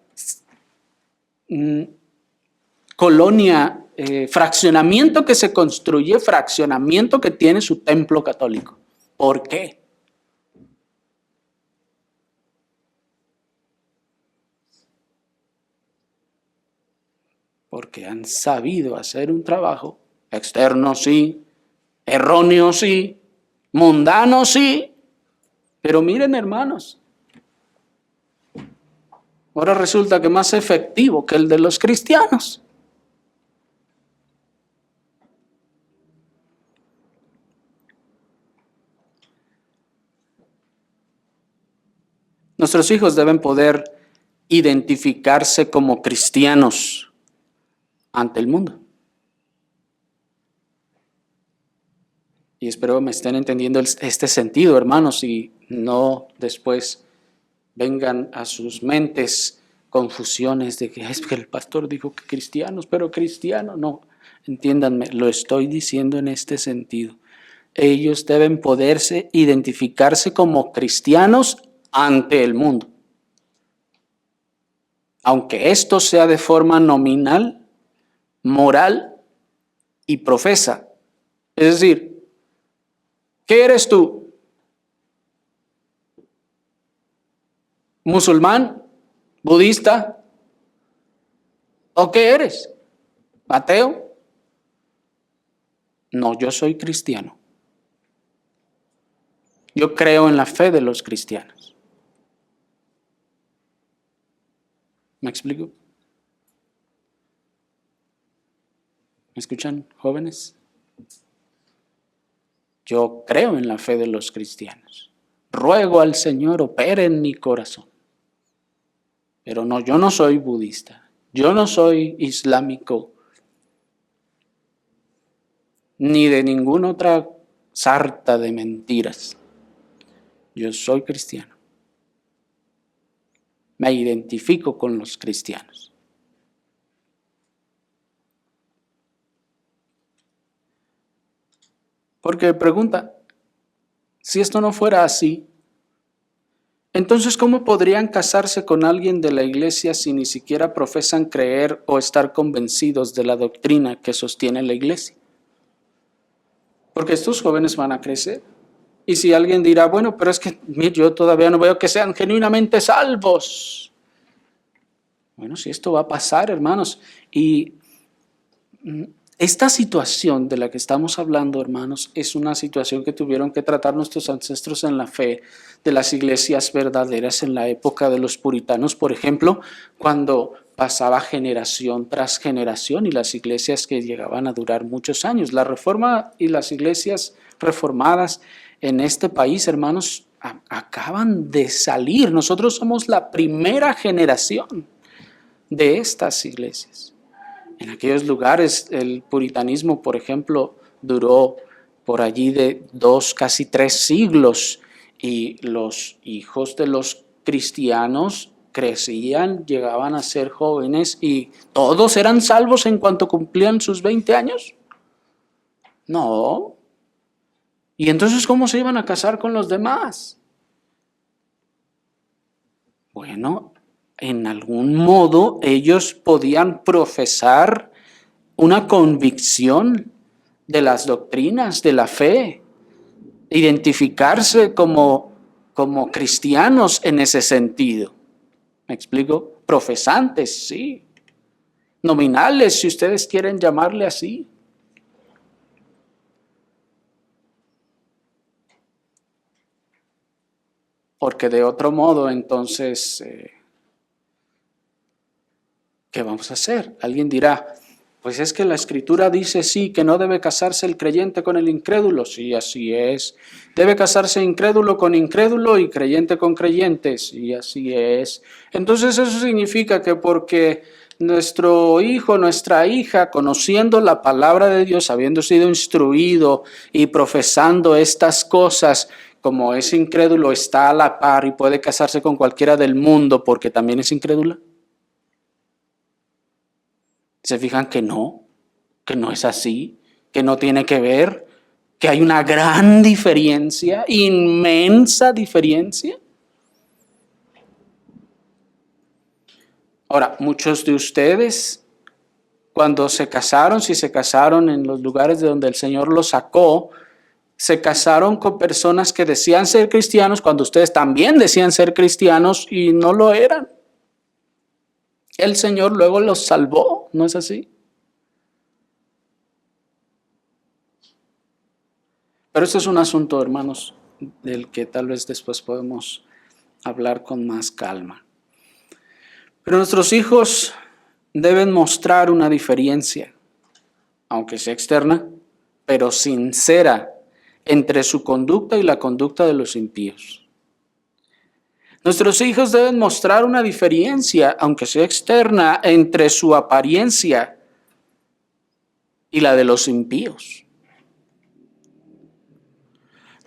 colonia, fraccionamiento que se construye, fraccionamiento que tiene su templo católico. ¿Por qué? Porque han sabido hacer un trabajo externo, sí, erróneo, sí, mundano, sí, pero miren, hermanos, ahora resulta que más efectivo que el de los cristianos. Nuestros hijos deben poder identificarse como cristianos ante el mundo. Y espero me estén entendiendo este sentido, hermanos, y no después vengan a sus mentes confusiones de que es que el pastor dijo que cristianos, pero cristiano no. Entiéndanme, lo estoy diciendo en este sentido. Ellos deben poderse identificarse como cristianos ante el mundo. Aunque esto sea de forma nominal, moral y profesa. Es decir, ¿qué eres tú? ¿Musulmán? ¿Budista? ¿O qué eres? ¿Ateo? No, yo soy cristiano. Yo creo en la fe de los cristianos. ¿Me explico? ¿Me escuchan, jóvenes? Yo creo en la fe de los cristianos. Ruego al Señor opere en mi corazón. Pero no, yo no soy budista. Yo no soy islámico. Ni de ninguna otra sarta de mentiras. Yo soy cristiano. Me identifico con los cristianos. Porque pregunta, si esto no fuera así, entonces ¿cómo podrían casarse con alguien de la iglesia si ni siquiera profesan creer o estar convencidos de la doctrina que sostiene la iglesia? Porque estos jóvenes van a crecer. Y si alguien dirá, bueno, pero es que yo todavía no veo que sean genuinamente salvos. Bueno, si esto va a pasar, hermanos, y Esta situación de la que estamos hablando, hermanos, es una situación que tuvieron que tratar nuestros ancestros en la fe de las iglesias verdaderas en la época de los puritanos, por ejemplo, cuando pasaba generación tras generación y las iglesias que llegaban a durar muchos años. La Reforma y las iglesias reformadas en este país, hermanos, acaban de salir. Nosotros somos la primera generación de estas iglesias. En aquellos lugares el puritanismo, por ejemplo, duró por allí de 2, casi 3 siglos y los hijos de los cristianos crecían, llegaban a ser jóvenes y todos eran salvos en cuanto cumplían sus 20 años. No. ¿Y entonces cómo se iban a casar con los demás? Bueno, en algún modo ellos podían profesar una convicción de las doctrinas, de la fe, identificarse como cristianos en ese sentido. ¿Me explico? Profesantes, sí. Nominales, si ustedes quieren llamarle así. Porque de otro modo, entonces, ¿qué vamos a hacer? Alguien dirá, pues es que la Escritura dice sí, que no debe casarse el creyente con el incrédulo. Sí, así es. Debe casarse incrédulo con incrédulo y creyente con creyente. Sí, así es. Entonces eso significa que porque nuestro hijo, nuestra hija, conociendo la palabra de Dios, habiendo sido instruido y profesando estas cosas, como es incrédulo, está a la par y puede casarse con cualquiera del mundo porque también es incrédula. ¿Se fijan que no es así, que no tiene que ver, que hay una gran diferencia, inmensa diferencia? Ahora, muchos de ustedes, cuando se casaron, si se casaron en los lugares de donde el Señor los sacó, se casaron con personas que decían ser cristianos cuando ustedes también decían ser cristianos y no lo eran. El Señor luego los salvó, ¿no es así? Pero eso es un asunto, hermanos, del que tal vez después podemos hablar con más calma. Pero nuestros hijos deben mostrar una diferencia, aunque sea externa, pero sincera, entre su conducta y la conducta de los impíos. Nuestros hijos deben mostrar una diferencia, aunque sea externa, entre su apariencia y la de los impíos.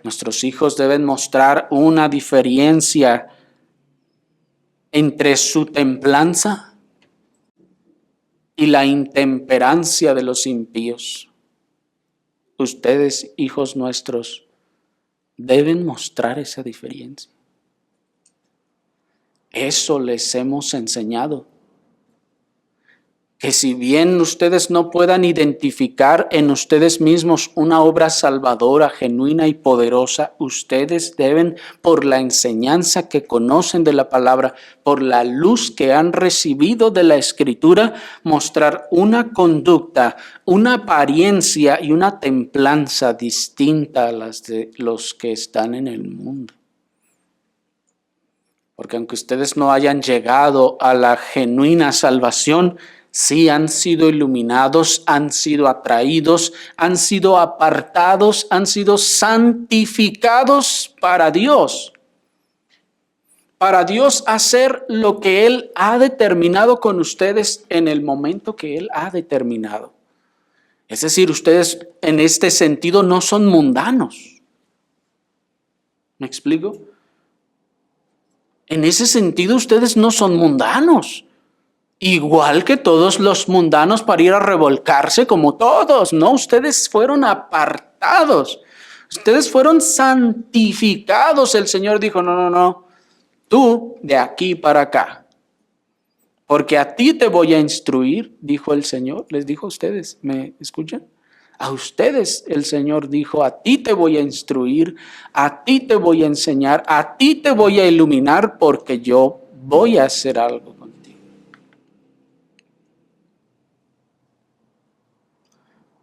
Nuestros hijos deben mostrar una diferencia entre su templanza y la intemperancia de los impíos. Ustedes, hijos nuestros, deben mostrar esa diferencia. Eso les hemos enseñado. Que si bien ustedes no puedan identificar en ustedes mismos una obra salvadora, genuina y poderosa, ustedes deben, por la enseñanza que conocen de la palabra, por la luz que han recibido de la Escritura, mostrar una conducta, una apariencia y una templanza distinta a las de los que están en el mundo. Porque aunque ustedes no hayan llegado a la genuina salvación, sí han sido iluminados, han sido atraídos, han sido apartados, han sido santificados para Dios. Para Dios hacer lo que Él ha determinado con ustedes en el momento que Él ha determinado. Es decir, ustedes en este sentido no son mundanos. ¿Me explico? En ese sentido ustedes no son mundanos. Igual que todos los mundanos para ir a revolcarse como todos, ¿no? Ustedes fueron apartados, ustedes fueron santificados. El Señor dijo, no, tú de aquí para acá, porque a ti te voy a instruir, dijo el Señor. Les dijo a ustedes, ¿me escuchan? A ustedes el Señor dijo, a ti te voy a instruir, a ti te voy a enseñar, a ti te voy a iluminar, porque yo voy a hacer algo.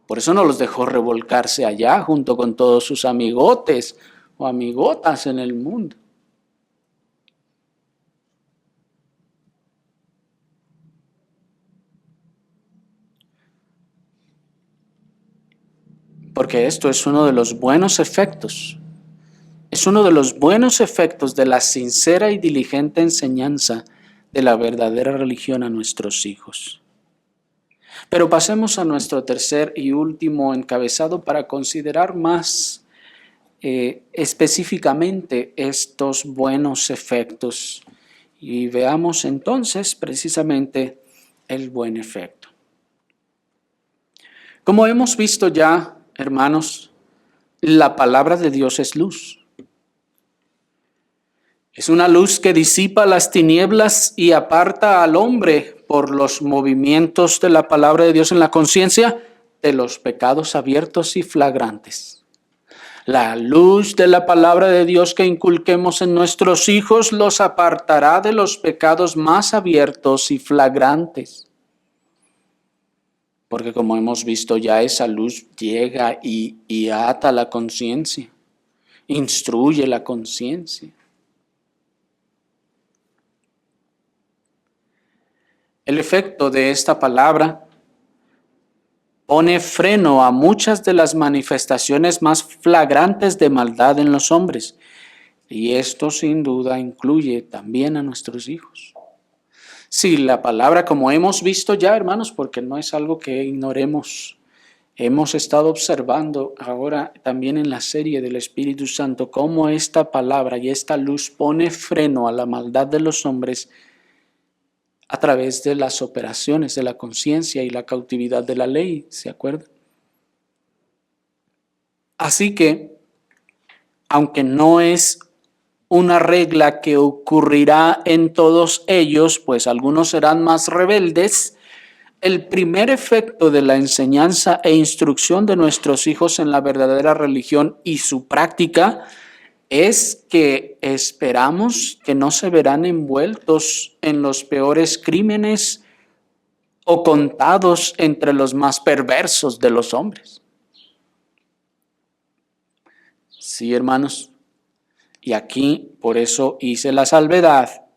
Por eso no los dejó revolcarse allá junto con todos sus amigotes o amigotas en el mundo. Porque esto es uno de los buenos efectos. Es uno de los buenos efectos de la sincera y diligente enseñanza de la verdadera religión a nuestros hijos. Pero pasemos a nuestro tercer y último encabezado para considerar más específicamente estos buenos efectos. Y veamos entonces precisamente el buen efecto. Como hemos visto ya, hermanos, la palabra de Dios es luz. Es una luz que disipa las tinieblas y aparta al hombre por los movimientos de la palabra de Dios en la conciencia de los pecados abiertos y flagrantes. La luz de la palabra de Dios que inculquemos en nuestros hijos los apartará de los pecados más abiertos y flagrantes. Porque como hemos visto ya, esa luz llega y ata la conciencia, instruye la conciencia. El efecto de esta palabra pone freno a muchas de las manifestaciones más flagrantes de maldad en los hombres. Y esto sin duda incluye también a nuestros hijos. Si la palabra, como hemos visto ya, hermanos, porque no es algo que ignoremos, hemos estado observando ahora también en la serie del Espíritu Santo cómo esta palabra y esta luz pone freno a la maldad de los hombres a través de las operaciones de la conciencia y la cautividad de la ley, ¿se acuerdan? Así que, aunque no es una regla que ocurrirá en todos ellos, pues algunos serán más rebeldes, el primer efecto de la enseñanza e instrucción de nuestros hijos en la verdadera religión y su práctica es que esperamos que no se verán envueltos en los peores crímenes o contados entre los más perversos de los hombres. Sí, hermanos, y aquí por eso hice la salvedad,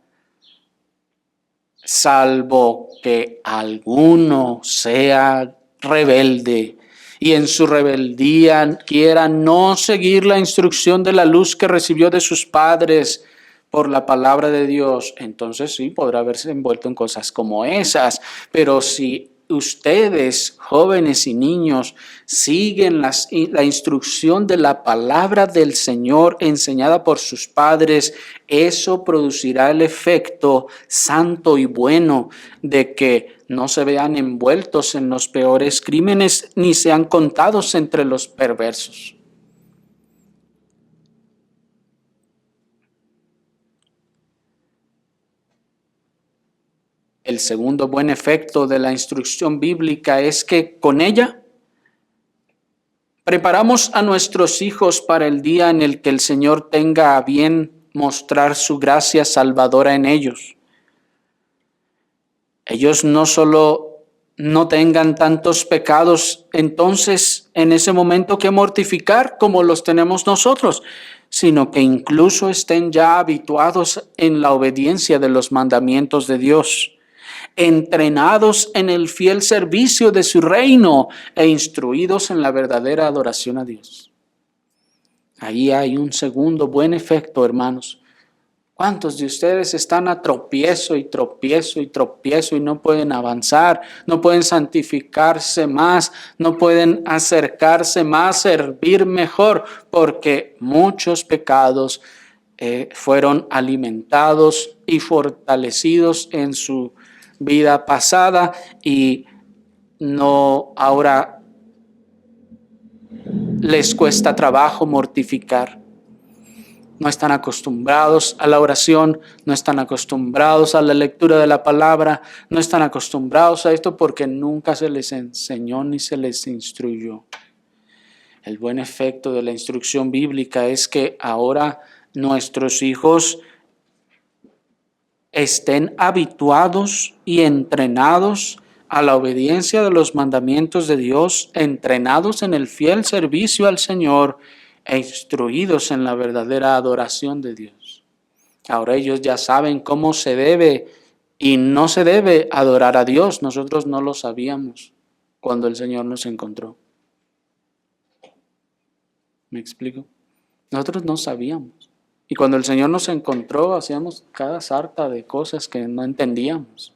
salvo que alguno sea rebelde y en su rebeldía quiera no seguir la instrucción de la luz que recibió de sus padres por la palabra de Dios, entonces sí podrá haberse envuelto en cosas como esas. Pero si ustedes, jóvenes y niños, siguen la instrucción de la palabra del Señor enseñada por sus padres, eso producirá el efecto santo y bueno de que no se vean envueltos en los peores crímenes ni sean contados entre los perversos. El segundo buen efecto de la instrucción bíblica es que con ella preparamos a nuestros hijos para el día en el que el Señor tenga a bien mostrar su gracia salvadora en ellos. Ellos no solo no tengan tantos pecados entonces en ese momento que mortificar como los tenemos nosotros, sino que incluso estén ya habituados en la obediencia de los mandamientos de Dios, entrenados en el fiel servicio de su reino e instruidos en la verdadera adoración a Dios. Ahí hay un segundo buen efecto, hermanos. ¿Cuántos de ustedes están a tropiezo y tropiezo y tropiezo y no pueden avanzar, no pueden santificarse más, no pueden acercarse más, servir mejor, porque muchos pecados fueron alimentados y fortalecidos en su vida pasada y no ahora les cuesta trabajo mortificar? No están acostumbrados a la oración, no están acostumbrados a la lectura de la palabra, no están acostumbrados a esto porque nunca se les enseñó ni se les instruyó. El buen efecto de la instrucción bíblica es que ahora nuestros hijos estén habituados y entrenados a la obediencia de los mandamientos de Dios, entrenados en el fiel servicio al Señor e instruidos en la verdadera adoración de Dios. Ahora ellos ya saben cómo se debe y no se debe adorar a Dios. Nosotros no lo sabíamos cuando el Señor nos encontró. ¿Me explico? Nosotros no sabíamos. Y cuando el Señor nos encontró, hacíamos cada sarta de cosas que no entendíamos.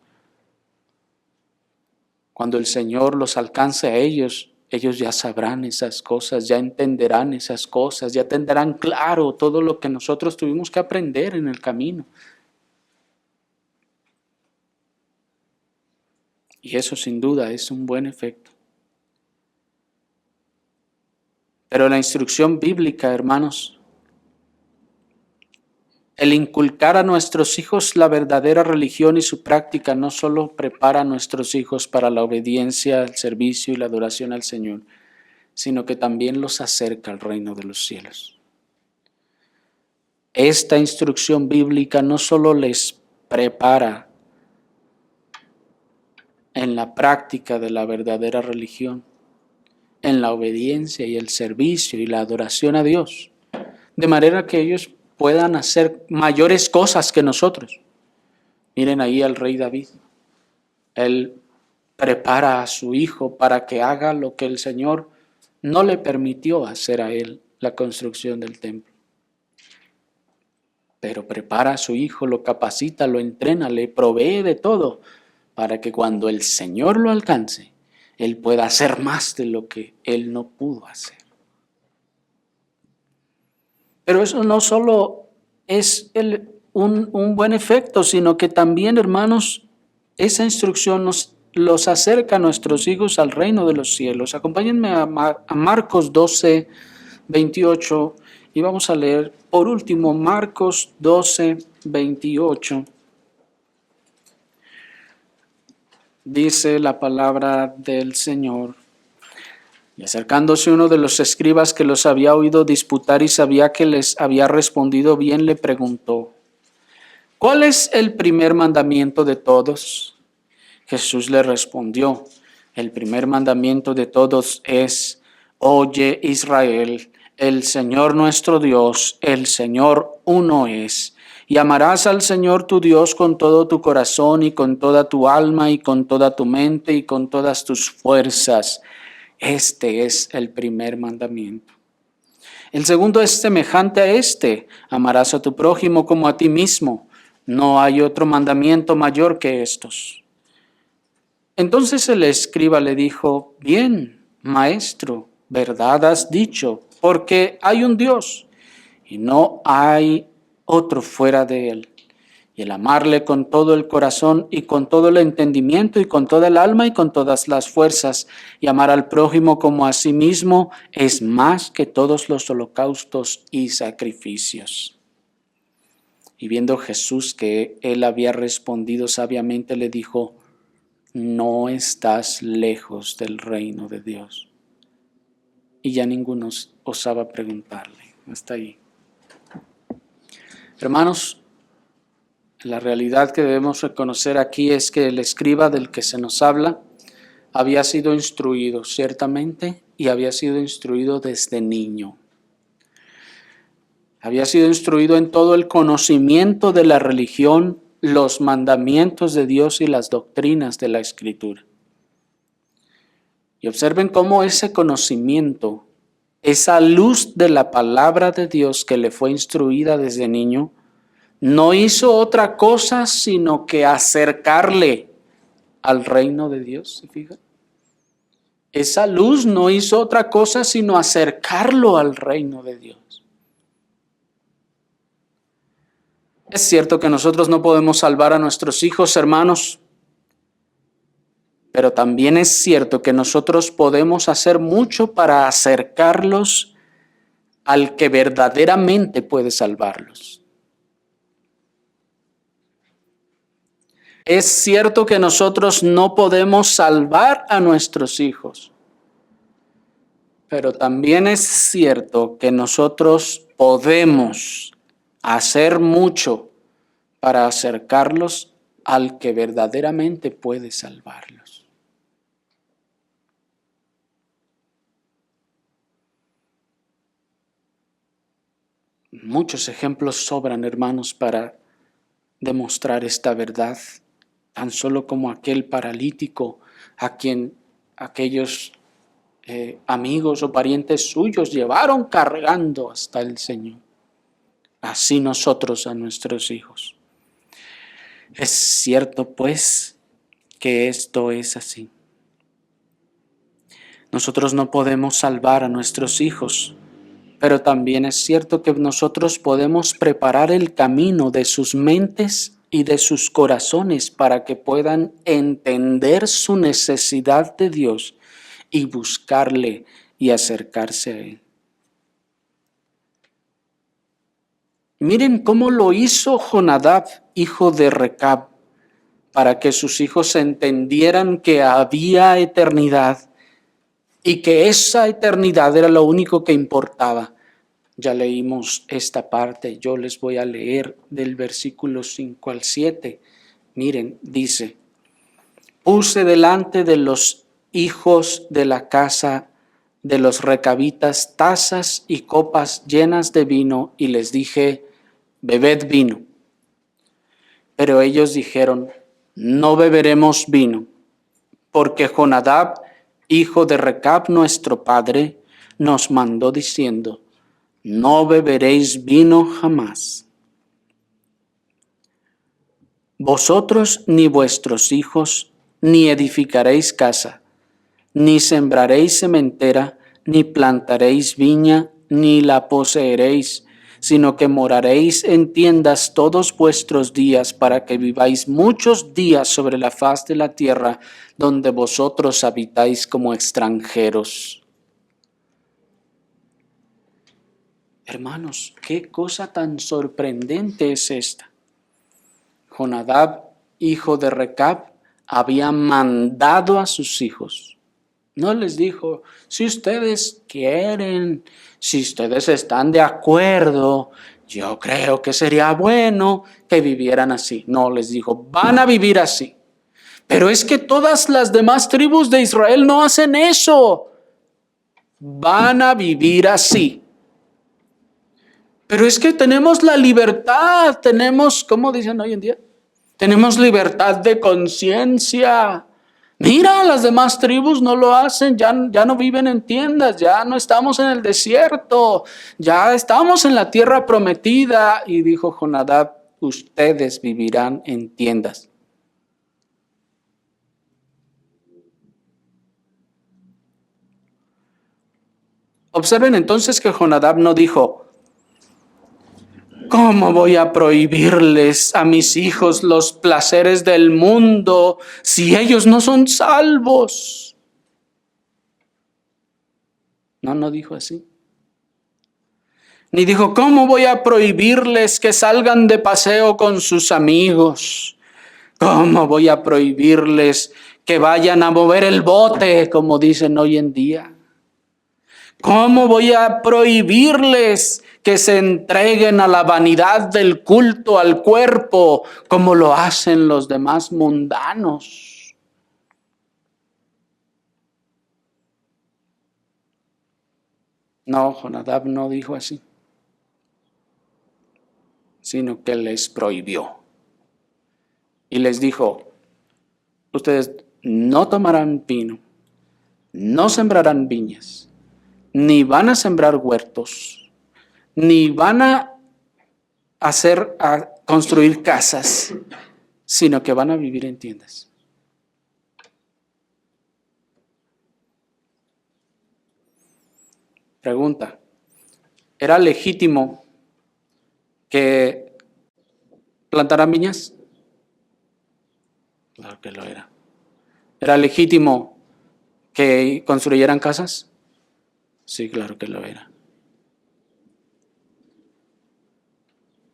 Cuando el Señor los alcance a ellos, ellos ya sabrán esas cosas, ya entenderán esas cosas, ya tendrán claro todo lo que nosotros tuvimos que aprender en el camino. Y eso sin duda es un buen efecto. Pero la instrucción bíblica, hermanos, el inculcar a nuestros hijos la verdadera religión y su práctica no solo prepara a nuestros hijos para la obediencia, el servicio y la adoración al Señor, sino que también los acerca al reino de los cielos. Esta instrucción bíblica no solo les prepara en la práctica de la verdadera religión, en la obediencia y el servicio y la adoración a Dios, de manera que ellos puedan hacer mayores cosas que nosotros. Miren ahí al rey David. Él prepara a su hijo para que haga lo que el Señor no le permitió hacer a él, la construcción del templo. Pero prepara a su hijo, lo capacita, lo entrena, le provee de todo para que cuando el Señor lo alcance, él pueda hacer más de lo que él no pudo hacer. Pero eso no solo es un buen efecto, sino que también, hermanos, esa instrucción los acerca a nuestros hijos al reino de los cielos. Acompáñenme a Marcos 12, 28, y vamos a leer por último Marcos 12, 28. Dice la palabra del Señor. Y acercándose uno de los escribas que los había oído disputar y sabía que les había respondido bien, le preguntó: ¿cuál es el primer mandamiento de todos? Jesús le respondió: el primer mandamiento de todos es: oye, Israel, el Señor nuestro Dios, el Señor uno es. Y amarás al Señor tu Dios con todo tu corazón y con toda tu alma y con toda tu mente y con todas tus fuerzas. Este es el primer mandamiento. El segundo es semejante a este: amarás a tu prójimo como a ti mismo. No hay otro mandamiento mayor que estos. Entonces el escriba le dijo: bien, maestro, verdad has dicho, porque hay un Dios y no hay otro fuera de él. Y el amarle con todo el corazón y con todo el entendimiento y con toda el alma y con todas las fuerzas, y amar al prójimo como a sí mismo, es más que todos los holocaustos y sacrificios. Y viendo Jesús que él había respondido sabiamente, le dijo: no estás lejos del reino de Dios. Y ya ninguno osaba preguntarle. Hasta ahí. Hermanos, la realidad que debemos reconocer aquí es que el escriba del que se nos habla había sido instruido, ciertamente, y había sido instruido desde niño. Había sido instruido en todo el conocimiento de la religión, los mandamientos de Dios y las doctrinas de la Escritura. Y observen cómo ese conocimiento, esa luz de la palabra de Dios que le fue instruida desde niño, no hizo otra cosa sino que acercarle al reino de Dios, ¿se fijan? Esa luz no hizo otra cosa sino acercarlo al reino de Dios. Es cierto que nosotros no podemos salvar a nuestros hijos, hermanos, pero también es cierto que nosotros podemos hacer mucho para acercarlos al que verdaderamente puede salvarlos. Es cierto que nosotros no podemos salvar a nuestros hijos, pero también es cierto que nosotros podemos hacer mucho para acercarlos al que verdaderamente puede salvarlos. Muchos ejemplos sobran, hermanos, para demostrar esta verdad, tan solo como aquel paralítico a quien aquellos amigos o parientes suyos llevaron cargando hasta el Señor. Así nosotros a nuestros hijos. Es cierto, pues, que esto es así. Nosotros no podemos salvar a nuestros hijos, pero también es cierto que nosotros podemos preparar el camino de sus mentes y de sus corazones para que puedan entender su necesidad de Dios y buscarle y acercarse a Él. Miren cómo lo hizo Jonadab, hijo de Recab, para que sus hijos entendieran que había eternidad y que esa eternidad era lo único que importaba. Ya leímos esta parte, yo les voy a leer del versículo 5 al 7. Miren, dice: puse delante de los hijos de la casa de los recabitas tazas y copas llenas de vino y les dije: bebed vino. Pero ellos dijeron: no beberemos vino, porque Jonadab, hijo de Recab nuestro padre, nos mandó diciendo: no beberéis vino jamás. Vosotros ni vuestros hijos ni edificaréis casa, ni sembraréis sementera, ni plantaréis viña, ni la poseeréis, sino que moraréis en tiendas todos vuestros días, para que viváis muchos días sobre la faz de la tierra, donde vosotros habitáis como extranjeros. Hermanos, qué cosa tan sorprendente es esta. Jonadab, hijo de Recab, había mandado a sus hijos. No les dijo: si ustedes quieren, si ustedes están de acuerdo, yo creo que sería bueno que vivieran así. No, les dijo: van a vivir así. Pero es que todas las demás tribus de Israel no hacen eso. Van a vivir así. Pero es que tenemos la libertad, tenemos, ¿cómo dicen hoy en día? Tenemos libertad de conciencia. Mira, las demás tribus no lo hacen, ya no viven en tiendas, ya no estamos en el desierto, ya estamos en la tierra prometida. Y dijo Jonadab: ustedes vivirán en tiendas. Observen entonces que Jonadab no dijo: ¿cómo voy a prohibirles a mis hijos los placeres del mundo si ellos no son salvos? No dijo así. Ni dijo: ¿cómo voy a prohibirles que salgan de paseo con sus amigos? ¿Cómo voy a prohibirles que vayan a mover el bote, como dicen hoy en día? ¿Cómo voy a prohibirles que se entreguen a la vanidad del culto al cuerpo, como lo hacen los demás mundanos? No, Jonadab no dijo así, sino que les prohibió. Y les dijo: ustedes no tomarán vino, no sembrarán viñas, ni van a sembrar huertos, ni van a construir casas, sino que van a vivir en tiendas. Pregunta: ¿era legítimo que plantaran viñas? Claro que lo era. ¿Era legítimo que construyeran casas? Sí, claro que lo era.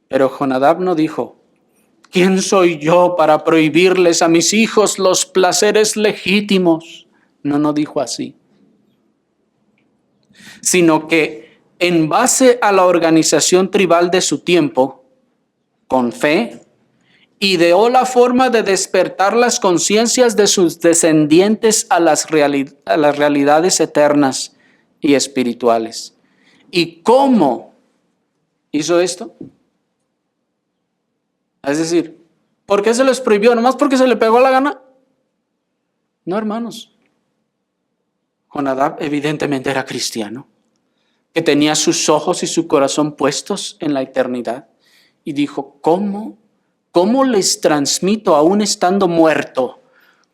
Pero Jonadab no dijo: ¿quién soy yo para prohibirles a mis hijos los placeres legítimos? No dijo así. Sino que en base a la organización tribal de su tiempo, con fe, ideó la forma de despertar las conciencias de sus descendientes a las realidades eternas y espirituales. ¿Y cómo hizo esto? Es decir, ¿por qué se les prohibió? ¿Nomás porque se le pegó la gana? No, hermanos. Jonadab evidentemente era cristiano, que tenía sus ojos y su corazón puestos en la eternidad. Y dijo, ¿cómo les transmito aún estando muerto?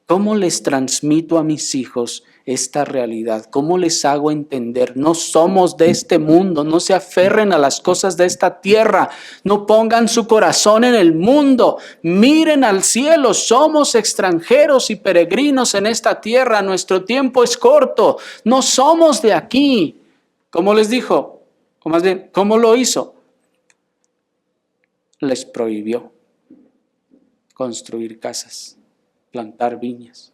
¿Cómo les transmito a mis hijos esta realidad? ¿Cómo les hago entender? No somos de este mundo, no se aferren a las cosas de esta tierra, no pongan su corazón en el mundo, miren al cielo, somos extranjeros y peregrinos en esta tierra, nuestro tiempo es corto, no somos de aquí. ¿Cómo les dijo? O más bien, ¿cómo lo hizo? Les prohibió construir casas, plantar viñas.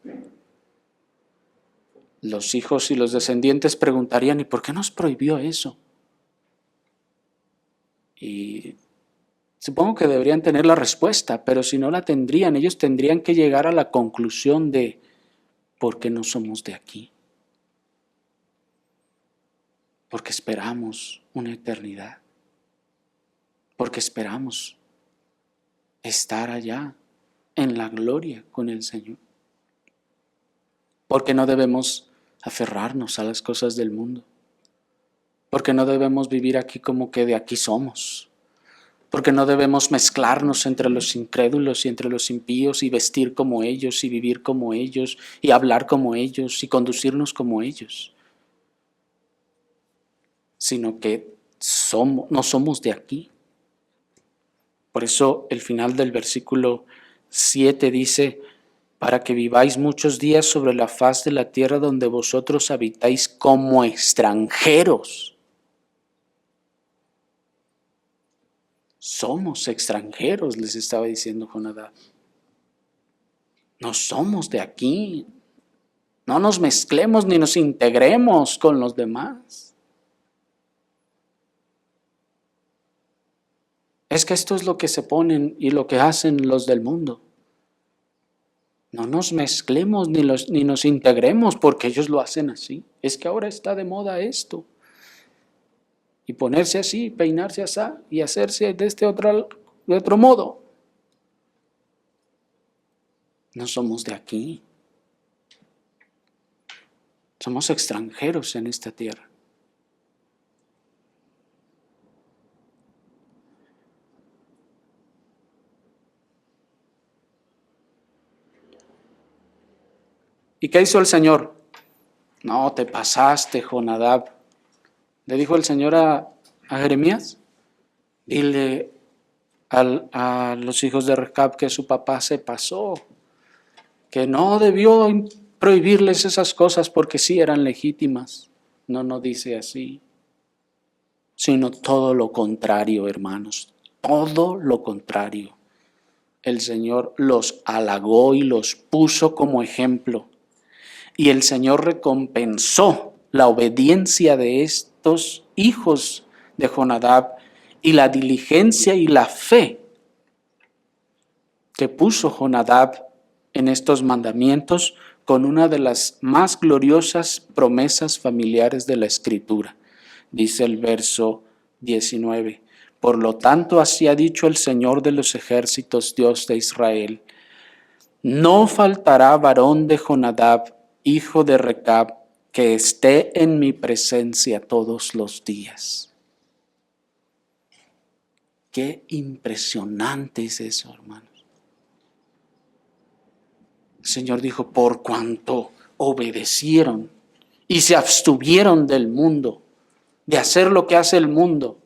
Los hijos y los descendientes preguntarían, ¿y por qué nos prohibió eso? Y supongo que deberían tener la respuesta, pero si no la tendrían, ellos tendrían que llegar a la conclusión de ¿por qué no somos de aquí? Porque esperamos una eternidad, porque esperamos estar allá en la gloria con el Señor, porque no debemos aferrarnos a las cosas del mundo, porque no debemos vivir aquí como que de aquí somos, porque no debemos mezclarnos entre los incrédulos y entre los impíos y vestir como ellos y vivir como ellos y hablar como ellos y conducirnos como ellos, sino que no somos de aquí. Por eso el final del versículo 7 dice, para que viváis muchos días sobre la faz de la tierra donde vosotros habitáis como extranjeros. Somos extranjeros, les estaba diciendo Jonadab. No somos de aquí. No nos mezclemos ni nos integremos con los demás. Es que esto es lo que se ponen y lo que hacen los del mundo. No nos mezclemos ni nos integremos porque ellos lo hacen así. Es que ahora está de moda esto. Y ponerse así, peinarse así y hacerse de otro modo. No somos de aquí. Somos extranjeros en esta tierra. ¿Y qué hizo el Señor? No, te pasaste, Jonadab. Le dijo el Señor a Jeremías, dile a los hijos de Recab que su papá se pasó, que no debió prohibirles esas cosas porque sí eran legítimas. No dice así, sino todo lo contrario, hermanos, todo lo contrario. El Señor los halagó y los puso como ejemplo. Y el Señor recompensó la obediencia de estos hijos de Jonadab y la diligencia y la fe que puso Jonadab en estos mandamientos con una de las más gloriosas promesas familiares de la Escritura. Dice el verso 19. Por lo tanto, así ha dicho el Señor de los ejércitos, Dios de Israel: no faltará varón de Jonadab, hijo de Recab, que esté en mi presencia todos los días. Qué impresionante es eso, hermanos. El Señor dijo, por cuanto obedecieron y se abstuvieron del mundo, de hacer lo que hace el mundo,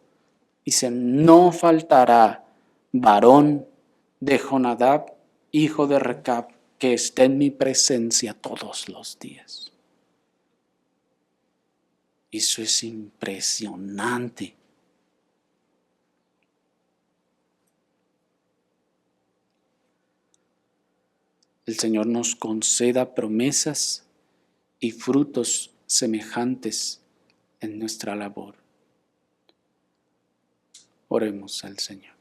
dice, no faltará varón de Jonadab, hijo de Recab, que esté en mi presencia todos los días. Eso es impresionante. El Señor nos conceda promesas y frutos semejantes en nuestra labor. Oremos al Señor.